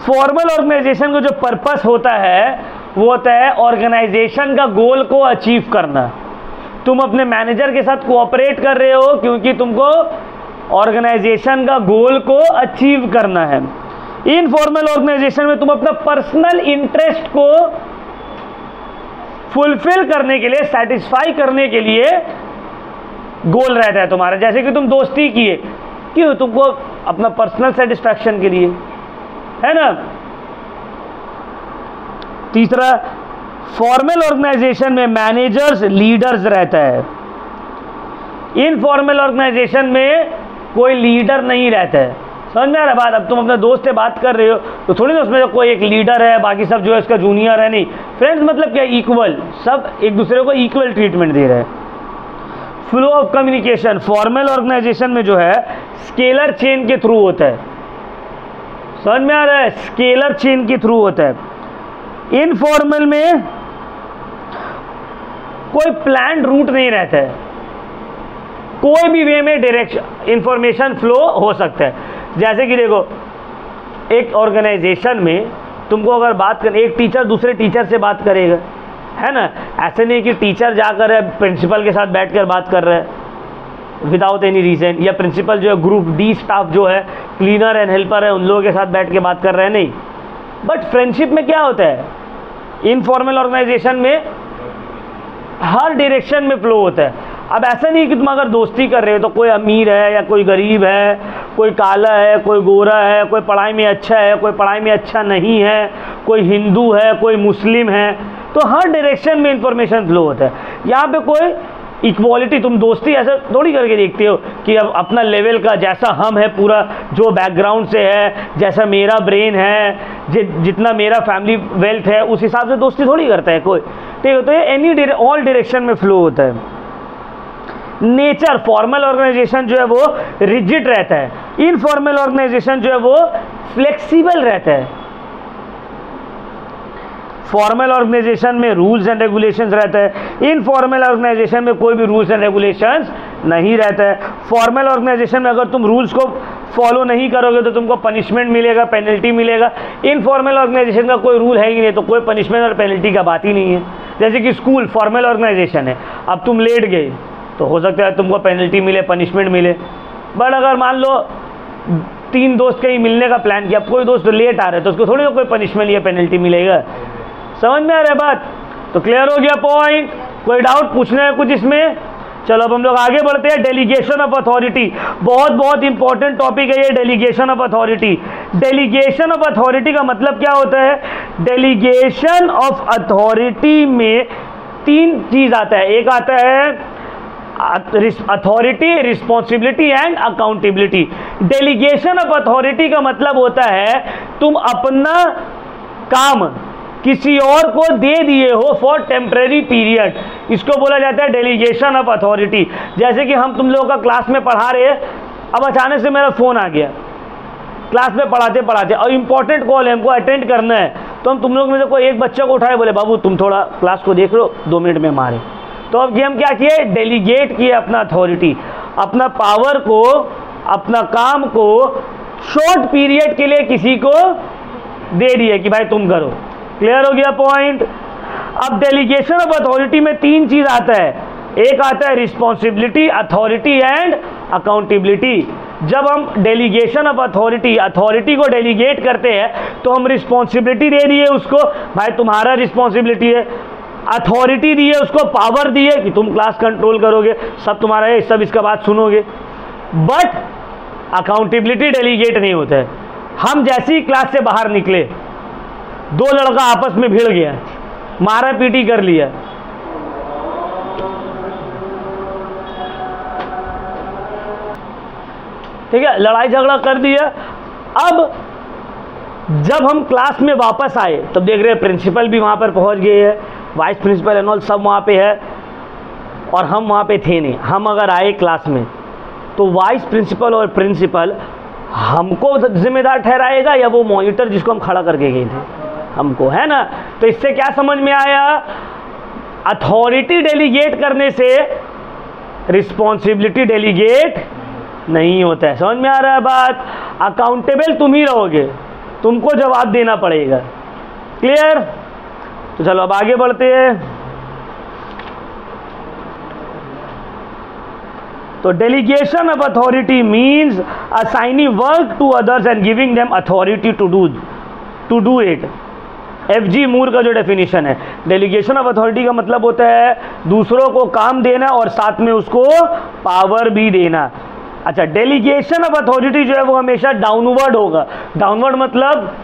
फॉर्मल ऑर्गेनाइजेशन का जो पर्पस होता है वो होता है ऑर्गेनाइजेशन का गोल को अचीव करना। तुम अपने मैनेजर के साथ कोऑपरेट कर रहे हो क्योंकि तुमको ऑर्गेनाइजेशन का गोल को अचीव करना है। इनफॉर्मल ऑर्गेनाइजेशन में तुम अपना पर्सनल इंटरेस्ट को फुलफिल करने के लिए, सेटिस्फाई करने के लिए गोल रहता है तुम्हारा। जैसे कि तुम दोस्ती किए, क्यों? तुमको अपना पर्सनल सेटिस्फैक्शन के लिए, है ना। तीसरा, फॉर्मल ऑर्गेनाइजेशन में मैनेजर्स, लीडर्स रहता है। इनफॉर्मल ऑर्गेनाइजेशन में कोई लीडर नहीं रहता है। समझ में आ रहा है बात? अब तुम अपने दोस्त से बात कर रहे हो तो थोड़ी ना उसमें कोई एक लीडर है, बाकी सब जो है उसका जूनियर है, नहीं। फ्रेंड्स मतलब क्या, इक्वल, सब एक दूसरे को इक्वल ट्रीटमेंट दे रहे हैं। Flow of communication formal organisation में जो है स्केलर चेन के थ्रू होता है। समझ में आ रहा है? स्केलर चेन के थ्रू होता है। इनफॉर्मल में कोई प्लान्ड रूट नहीं रहता है, कोई भी वे में डायरेक्शन इंफॉर्मेशन फ्लो हो सकता है। जैसे कि देखो, एक ऑर्गेनाइजेशन में तुमको अगर बात कर, एक टीचर दूसरे टीचर से बात करेगा, है ना। ऐसे नहीं कि टीचर जाकर प्रिंसिपल के साथ बैठकर बात कर रहा है विदाउट एनी रीज़न, या प्रिंसिपल जो है ग्रुप डी स्टाफ जो है, क्लीनर एंड हेल्पर है, उन लोगों के साथ बैठ के बात कर रहे हैं, नहीं। बट फ्रेंडशिप में क्या होता है, इनफॉर्मल ऑर्गेनाइजेशन में हर डायरेक्शन में फ्लो होता है। अब ऐसा नहीं कि तुम अगर दोस्ती कर रहे हो तो कोई अमीर है या कोई गरीब है, कोई काला है, कोई गोरा है, कोई पढ़ाई में अच्छा है, कोई पढ़ाई में अच्छा नहीं है, कोई हिंदू है, कोई मुस्लिम है, तो हर डायरेक्शन में इंफॉर्मेशन फ्लो होता है। यहाँ पे कोई इक्वालिटी, तुम दोस्ती ऐसा थोड़ी करके देखते हो कि अब अपना लेवल का, जैसा हम है पूरा, जो बैकग्राउंड से है, जैसा मेरा ब्रेन है, जितना मेरा फैमिली वेल्थ है, उस हिसाब से दोस्ती थोड़ी करता है कोई, ठीक है। तो ये एनी ऑल डायरेक्शन में फ्लो होता है। नेचर फॉर्मल ऑर्गेनाइजेशन जो है वो रिजिड रहता है, इनफॉर्मल ऑर्गेनाइजेशन जो है वो फ्लेक्सिबल रहता है। फॉर्मल ऑर्गेनाइजेशन में रूल्स एंड रेगुलेशंस रहता है, इनफॉर्मल ऑर्गेनाइजेशन में कोई भी रूल्स एंड रेगुलेशंस नहीं रहता है। फॉर्मल ऑर्गेनाइजेशन में अगर तुम रूल्स को फॉलो नहीं करोगे तो तुमको पनिशमेंट मिलेगा, पेनल्टी मिलेगा। इनफॉर्मल ऑर्गेनाइजेशन का कोई रूल है ही नहीं, तो कोई पनिशमेंट और पेनल्टी का बात ही नहीं है। जैसे कि स्कूल फॉर्मल ऑर्गेनाइजेशन है, अब तुम लेट गए तो हो सकता है तुमको पेनल्टी मिले, पनिशमेंट मिले। बट अगर मान लो 3 दोस्त कहीं मिलने का प्लान किया, अब कोई दोस्त लेट आ रहे तो उसको थोड़ी ना कोई पनिशमेंट या पेनल्टी मिलेगा। समझ में आ रहा है बात? तो क्लियर हो गया पॉइंट? कोई डाउट पूछना है कुछ इसमें? चलो अब हम लोग आगे बढ़ते हैं। डेलीगेशन ऑफ अथॉरिटी, बहुत बहुत इंपॉर्टेंट टॉपिक है ये, delegation of authority. Delegation of authority का मतलब क्या होता है? डेलीगेशन ऑफ अथॉरिटी में 3 चीज आता है। एक आता है authority, responsibility and accountability. Delegation of authority का मतलब होता है तुम अपना काम किसी और को दे दिए हो फॉर टेम्परेरी पीरियड, इसको बोला जाता है डेलीगेशन ऑफ अथॉरिटी। जैसे कि हम तुम लोगों का क्लास में पढ़ा रहे हैं, अब अचानक से मेरा फ़ोन आ गया, क्लास में पढ़ाते पढ़ाते और इंपॉर्टेंट कॉल है, हमको अटेंड करना है, तो हम तुम लोग में से कोई एक बच्चे को उठाए, बोले बाबू तुम थोड़ा क्लास को देख लो, 2 मिनट में मारे। तो अब ये हम क्या किए? डेलीगेट किए अपना अथॉरिटी, अपना पावर को, अपना काम को शॉर्ट पीरियड के लिए किसी को दे दिए कि भाई तुम करो। क्लियर हो गया पॉइंट? अब डेलीगेशन ऑफ अथॉरिटी में 3 चीज आता है। एक आता है रिस्पॉन्सिबिलिटी, अथॉरिटी एंड अकाउंटेबिलिटी। जब हम डेलीगेशन ऑफ अथॉरिटी को डेलीगेट करते हैं तो हम रिस्पॉन्सिबिलिटी दे दिए उसको, भाई तुम्हारा रिस्पॉन्सिबिलिटी है। अथॉरिटी दी है उसको, पावर दी है कि तुम क्लास कंट्रोल करोगे, सब तुम्हारा है, सब इसका बात सुनोगे। बट अकाउंटेबिलिटी डेलीगेट नहीं होता है। हम जैसे ही क्लास से बाहर निकले, 2 लड़का आपस में भिड़ गया, मारा पीटी कर लिया, ठीक है, लड़ाई झगड़ा कर दिया। अब जब हम क्लास में वापस आए तब देख रहे हैं प्रिंसिपल भी वहाँ पर पहुँच गए हैं, वाइस प्रिंसिपल एंड ऑल सब वहाँ पे है, और हम वहाँ पे थे नहीं। हम अगर आए क्लास में तो वाइस प्रिंसिपल और प्रिंसिपल हमको जिम्मेदार ठहराएगा या वो मॉनिटर जिसको हम खड़ा करके गए थे हमको, है ना? तो इससे क्या समझ में आया? अथॉरिटी डेलीगेट करने से रिस्पॉन्सिबिलिटी डेलीगेट नहीं होता है। समझ में आ रहा है बात? अकाउंटेबल तुम ही रहोगे, तुमको जवाब देना पड़ेगा। क्लियर? तो चलो अब आगे बढ़ते हैं। तो delegation of authority means assigning work to others and giving them authority to do it. FG Moore का जो डेफिनेशन है, डेलीगेशन ऑफ अथॉरिटी का मतलब होता है दूसरों को काम देना और साथ में उसको पावर भी देना। अच्छा, डेलीगेशन ऑफ अथॉरिटी जो है वो हमेशा डाउनवर्ड होगा। डाउनवर्ड मतलब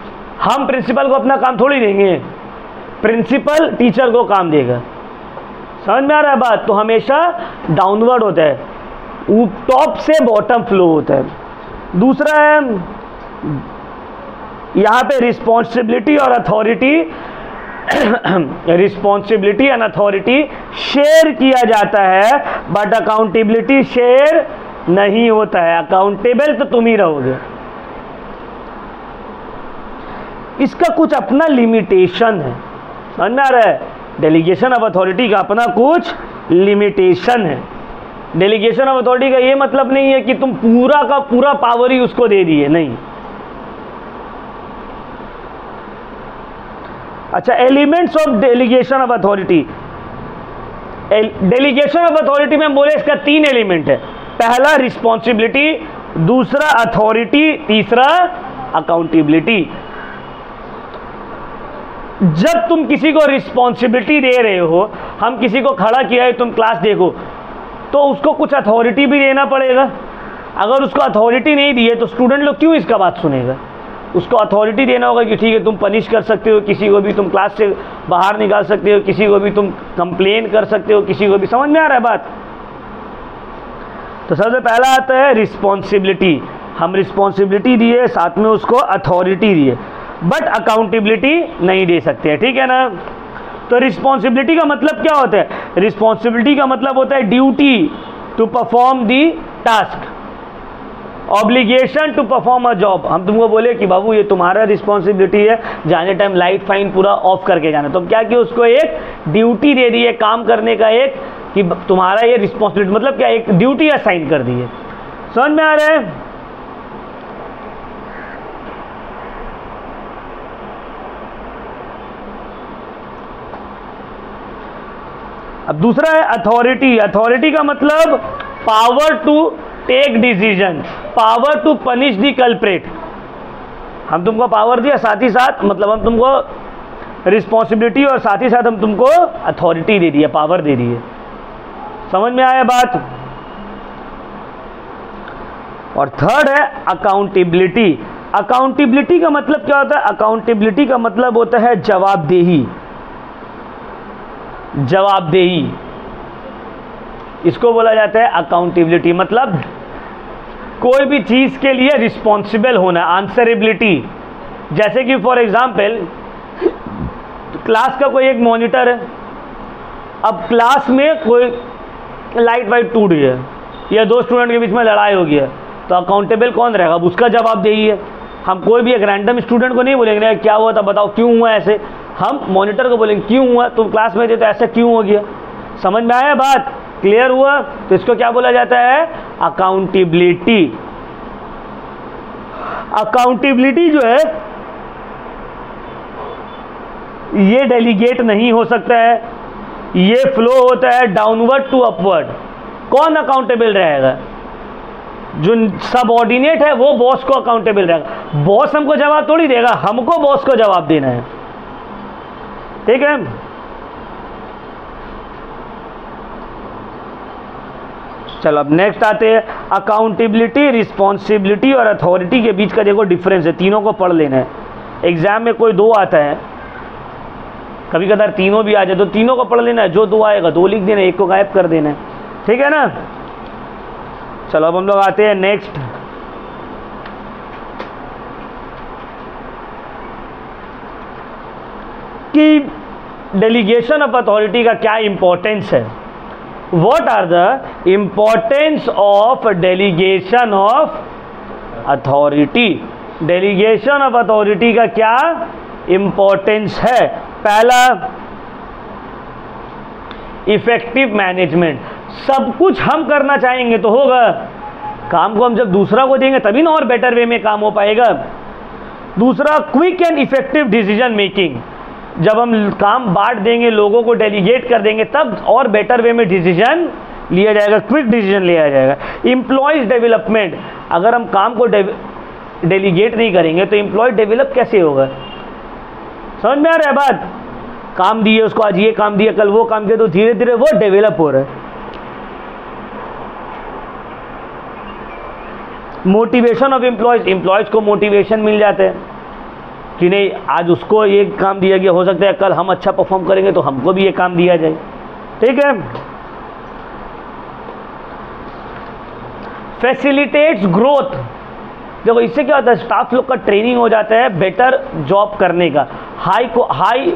हम प्रिंसिपल को अपना काम थोड़ी देंगे, प्रिंसिपल टीचर को काम देगा। समझ में आ रहा है बात? तो हमेशा डाउनवर्ड होता है, टॉप से बॉटम फ्लो होता है। दूसरा है यहाँ पे रिस्पॉन्सिबिलिटी और authority, responsibility and authority share किया जाता है, बट अकाउंटेबिलिटी शेयर नहीं होता है। अकाउंटेबल तो तुम ही रहोगे। इसका कुछ अपना लिमिटेशन है। समझ में आ रहा है? डेलीगेशन ऑफ अथॉरिटी का अपना कुछ लिमिटेशन है। डेलीगेशन ऑफ अथॉरिटी का ये मतलब नहीं है कि तुम पूरा का पूरा पावर ही उसको दे दिए, नहीं। अच्छा, elements of delegation of authority. Delegation of authority में बोले इसका 3 एलिमेंट है। पहला रिस्पॉन्सिबिलिटी, दूसरा अथॉरिटी, तीसरा अकाउंटेबिलिटी। जब तुम किसी को रिस्पॉन्सिबिलिटी दे रहे हो, हम किसी को खड़ा किया है, तुम क्लास देखो, तो उसको कुछ अथॉरिटी भी देना पड़ेगा। अगर उसको अथॉरिटी नहीं दी है तो स्टूडेंट लोग क्यों इसका बात सुनेगा? उसको अथॉरिटी देना होगा कि ठीक है तुम पनिश कर सकते हो किसी को भी, तुम क्लास से बाहर निकाल सकते हो किसी को भी, तुम कंप्लेन कर सकते हो किसी को भी। समझ में आ रहा है बात? तो सबसे पहला आता है रिस्पॉन्सिबिलिटी। हम रिस्पॉन्सिबिलिटी दिए, साथ में उसको अथॉरिटी दिए, बट अकाउंटेबिलिटी नहीं दे सकते। ठीक है ना? तो रिस्पॉन्सिबिलिटी का मतलब क्या होता है? रिस्पॉन्सिबिलिटी का मतलब होता है duty to perform the task. Obligation to perform a job, हम तुमको बोले कि बाबू ये तुम्हारा रिस्पॉन्सिबिलिटी है, जाने टाइम लाइट फाइन पूरा ऑफ करके जाना, तो क्या कि उसको एक ड्यूटी दे दी है काम करने का, एक कि तुम्हारा ये रिस्पॉन्सिबिलिटी, मतलब क्या एक ड्यूटी असाइन कर दी है। समझ में आ रहा है? अब दूसरा है अथॉरिटी। अथॉरिटी का मतलब power to take decision, power to punish the culprit. हम तुमको पावर दिया, साथ ही साथ मतलब हम तुमको रिस्पॉन्सिबिलिटी और साथ ही साथ हम तुमको अथॉरिटी दे दी है, पावर दे दी है। समझ में आया बात? और थर्ड है अकाउंटेबिलिटी। अकाउंटेबिलिटी का मतलब क्या होता है? अकाउंटेबिलिटी का मतलब होता है जवाबदेही। जवाबदेही इसको बोला जाता है अकाउंटेबिलिटी, मतलब कोई भी चीज के लिए रिस्पॉन्सिबल होना, आंसरेबिलिटी। जैसे कि फॉर एग्जाम्पल क्लास का कोई एक मॉनिटर है, अब क्लास में कोई लाइट वाइट टूट गया या दो स्टूडेंट के बीच में लड़ाई हो गया, तो अकाउंटेबल कौन रहेगा? अब उसका जवाबदेही है। हम कोई भी एक रैंडम स्टूडेंट को नहीं बोलेंगे क्या हुआ था बताओ, क्यों हुआ ऐसे, हम मॉनिटर को बोलेंगे क्यों हुआ, तुम क्लास में थे तो ऐसा क्यों हो गया। समझ में आया बात? क्लियर हुआ? तो इसको क्या बोला जाता है? अकाउंटेबिलिटी। अकाउंटेबिलिटी जो है ये डेलीगेट नहीं हो सकता है, ये फ्लो होता है डाउनवर्ड टू अपवर्ड। कौन अकाउंटेबल रहेगा? जो सबऑर्डिनेट है वो बॉस को अकाउंटेबल रहेगा। बॉस हमको जवाब थोड़ी देगा, हमको बॉस को जवाब देना है। ठीक है? चलो अब नेक्स्ट आते हैं अकाउंटेबिलिटी, रिस्पॉन्सिबिलिटी और अथॉरिटी के बीच का देखो डिफरेंस है, तीनों को पढ़ लेना है। एग्जाम में कोई दो आता है, कभी कभार तीनों भी आ जाए, तो तीनों को पढ़ लेना है, जो दो आएगा दो लिख देना है, एक को गायब कर देना है। ठीक है ना? चलो अब हम लोग आते हैं नेक्स्ट, कि डेलीगेशन ऑफ अथॉरिटी का क्या इंपॉर्टेंस है। What are the importance of delegation of authority? Delegation of authority का क्या इंपॉर्टेंस है? पहला, इफेक्टिव मैनेजमेंट। सब कुछ हम करना चाहेंगे तो होगा, काम को हम जब दूसरा को देंगे तभी ना और बेटर वे में काम हो पाएगा। दूसरा, quick and effective decision making. जब हम काम बांट देंगे, लोगों को डेलीगेट कर देंगे, तब और बेटर वे में डिसीजन लिया जाएगा, क्विक डिसीजन लिया जाएगा। Employees development. अगर हम काम को डेलीगेट नहीं करेंगे तो एम्प्लॉय डेवलप कैसे होगा? समझ में आ रहा है बात? काम दिए उसको, आज ये काम दिया, कल वो काम किया, तो धीरे धीरे वो डेवलप हो रहा है। Motivation of employees. एम्प्लॉयज को मोटिवेशन मिल जाता है कि नहीं, आज उसको ये काम दिया गया, हो सकता है कल हम अच्छा परफॉर्म करेंगे तो हमको भी ये काम दिया जाए। ठीक है? Facilitates growth. देखो इससे क्या होता है, स्टाफ लोग का ट्रेनिंग हो जाता है बेटर जॉब करने का, हाई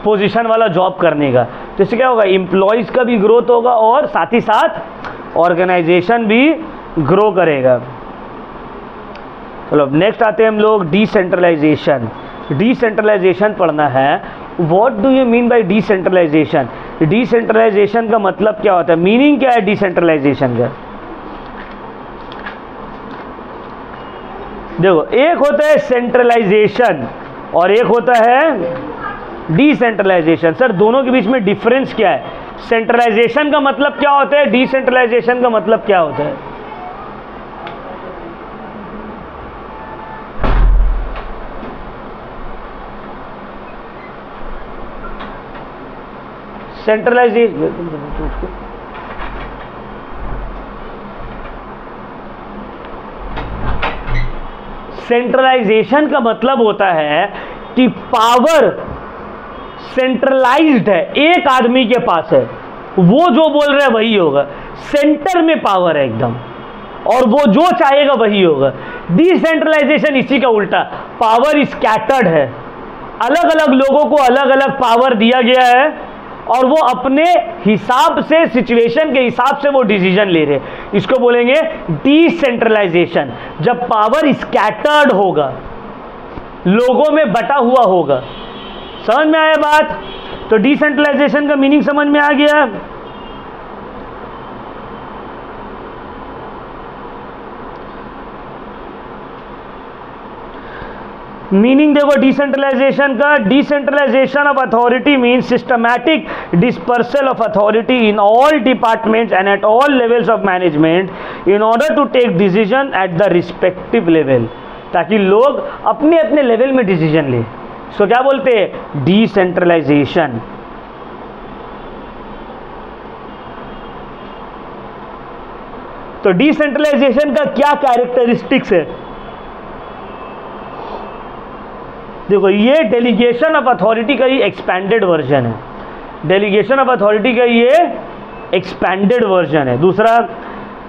पोजीशन वाला जॉब करने का। तो इससे क्या होगा, एम्प्लॉयज का भी ग्रोथ होगा और साथ ही साथ ऑर्गेनाइजेशन भी ग्रो करेगा। चलो अब नेक्स्ट आते हैं हम लोग डिसेंट्रलाइजेशन। डिसेंट्रलाइजेशन पढ़ना है। What do you mean by decentralisation? Decentralisation का मतलब क्या होता है, मीनिंग क्या है डिसेंट्रलाइजेशन का? देखो, एक होता है सेंट्रलाइजेशन और एक होता है डिसेंट्रलाइजेशन। सर दोनों के बीच में डिफरेंस क्या है? सेंट्रलाइजेशन का मतलब क्या होता है, डिसेंट्रलाइजेशन का मतलब क्या होता है? सेंट्रलाइजेशन का मतलब होता है कि पावर सेंट्रलाइज्ड है, एक आदमी के पास है, वो जो बोल रहा है वही होगा। सेंटर में पावर है एकदम, और वो जो चाहेगा वही होगा। डिसेंट्रलाइजेशन इसी का उल्टा, पावर स्कैटर्ड है, अलग अलग लोगों को अलग अलग पावर दिया गया है और वो अपने हिसाब से, सिचुएशन के हिसाब से वो डिसीजन ले रहे, इसको बोलेंगे डिसेंट्रलाइजेशन। जब पावर स्कैटर्ड होगा, लोगों में बटा हुआ होगा। समझ में आया बात? तो डिसेंट्रलाइजेशन का मीनिंग समझ में आ गया। मीनिंग देखो डिसेंट्रलाइजेशन का, decentralisation of authority means systematic dispersal of authority in all departments and at all levels of management in order to take decision at the respective level, ताकि लोग अपने अपने लेवल में डिसीजन लें। सो क्या बोलते हैं? डिसेंट्रलाइजेशन। तो डिसेंट्रलाइजेशन का क्या कैरेक्टरिस्टिक्स है? देखो, ये डेलीगेशन ऑफ अथॉरिटी का ही एक्सपैंडेड वर्जन है। डेलीगेशन ऑफ अथॉरिटी का ये एक्सपैंडेड वर्जन है। दूसरा,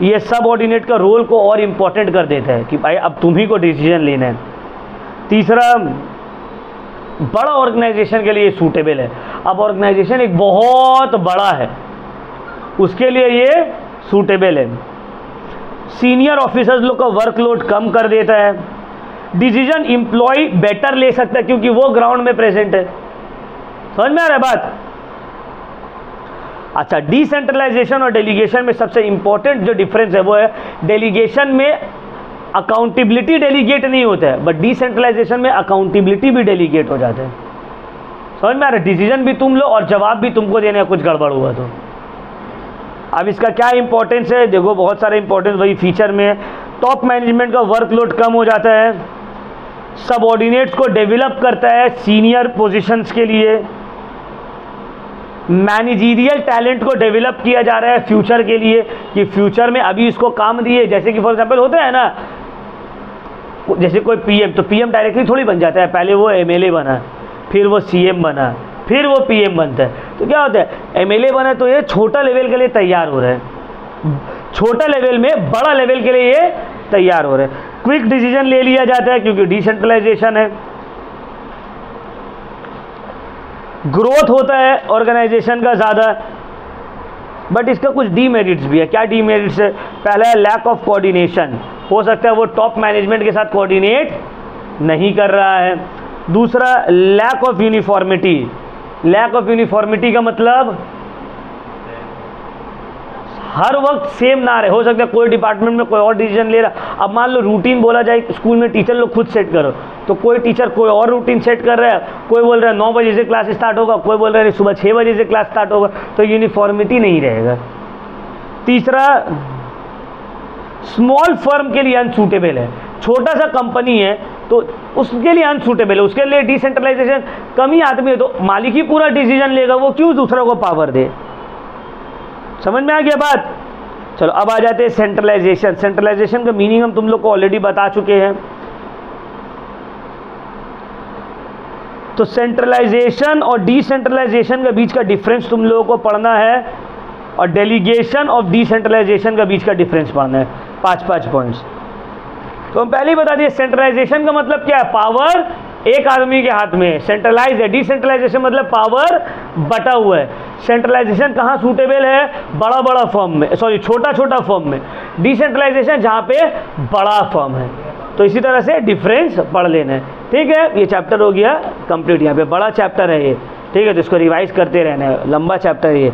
ये सबऑर्डिनेट का रोल को और इम्पोर्टेंट कर देता है कि भाई अब तुम ही को डिसीजन लेना है। तीसरा, बड़ा ऑर्गेनाइजेशन के लिए सूटेबल है। अब ऑर्गेनाइजेशन एक बहुत बड़ा है, उसके लिए ये सूटेबल है। सीनियर ऑफिसर्स लोग का वर्कलोड कम कर देता है। डिसीजन इंप्लॉय बेटर ले सकता है क्योंकि वो ग्राउंड में प्रेजेंट है। समझ में आ रहा है बात? अच्छा, डिसेंट्रलाइजेशन और डेलीगेशन में सबसे इंपॉर्टेंट जो डिफरेंस है वो है, डेलीगेशन में अकाउंटेबिलिटी डेलीगेट नहीं होता है, बट डिसेंट्रलाइजेशन में अकाउंटेबिलिटी भी डेलीगेट हो जाता है। समझ में आ रहा है? डिसीजन भी तुम लो और जवाब भी तुमको देने का कुछ गड़बड़ हुआ तो। अब इसका क्या इंपॉर्टेंस है? देखो, बहुत सारे इंपॉर्टेंस वही फीचर में है। टॉप मैनेजमेंट का वर्कलोड कम हो जाता है, सबऑर्डिनेट्स को डेवलप करता है सीनियर पोजीशंस के लिए, मैनेजरियल टैलेंट को डेवलप किया जा रहा है फ्यूचर के लिए, कि फ्यूचर में अभी इसको काम दिए। जैसे कि फॉर एग्जांपल होता है ना, जैसे कोई पीएम, तो पीएम डायरेक्टली थोड़ी बन जाता है, पहले वो एमएलए बना, फिर वो सीएम बना, फिर वो पीएम बनता है। तो क्या होता है, एमएलए बना तो ये छोटा लेवल के लिए तैयार हो रहा है, छोटा लेवल में बड़ा लेवल के लिए ये तैयार हो रहे हैं। क्विक डिसीजन ले लिया जाता है क्योंकि डिसेंट्रलाइजेशन है। ग्रोथ होता है ऑर्गेनाइजेशन का ज़्यादा, बट इसका कुछ डीमेरिट्स भी है। क्या डीमेरिट्स है? पहला है लैक ऑफ कोऑर्डिनेशन, हो सकता है वो टॉप मैनेजमेंट के साथ कोऑर्डिनेट नहीं कर रहा है। दूसरा, lack of uniformity. Lack of uniformity का मतलब हर वक्त सेम ना रहे, हो सकता है कोई डिपार्टमेंट में कोई और डिसीजन ले रहा। अब मान लो रूटीन बोला जाए स्कूल में, टीचर लोग खुद सेट करो, तो कोई टीचर कोई और रूटीन सेट कर रहा है, कोई बोल रहा है 9 बजे से क्लास स्टार्ट होगा, कोई बोल रहा है सुबह 6 बजे से क्लास स्टार्ट होगा, तो यूनिफॉर्मिटी नहीं रहेगा। तीसरा, स्मॉल फर्म के लिए अनसूटेबल है, छोटा सा कंपनी है तो उसके लिए अनसूटेबल है, उसके लिए डिसेंट्रलाइजेशन, कम ही आदमी है तो मालिक ही पूरा डिसीजन लेगा, वो क्यों दूसरों को पावर दे। समझ में आ गया बात? चलो अब आ जाते हैं सेंट्रलाइजेशन। सेंट्रलाइजेशन का मीनिंग हम तुम लोग को ऑलरेडी बता चुके हैं। तो सेंट्रलाइजेशन और डिसेंट्रलाइजेशन के बीच का डिफरेंस तुम लोगों को पढ़ना है, और डेलीगेशन और डिसेंट्रलाइजेशन का बीच का डिफरेंस पढ़ना है। 5-5 पॉइंट्स तो हम पहले ही बता दिए। सेंट्रलाइजेशन का मतलब क्या है? पावर एक आदमी के हाथ में है, सेंट्रलाइज है। डिसेंट्रलाइजेशन मतलब पावर बटा हुआ है। सेंट्रलाइजेशन कहाँ सूटेबल है? बड़ा बड़ा फर्म में, सॉरी छोटा छोटा फर्म में। डिसेंट्रलाइजेशन जहाँ पे बड़ा फर्म है। तो इसी तरह से डिफरेंस पढ़ लेना है, ठीक है। ये चैप्टर हो गया कंप्लीट, यहाँ पे बड़ा चैप्टर है ये, ठीक है। तो इसको रिवाइज करते रहना है, लंबा चैप्टर है ये।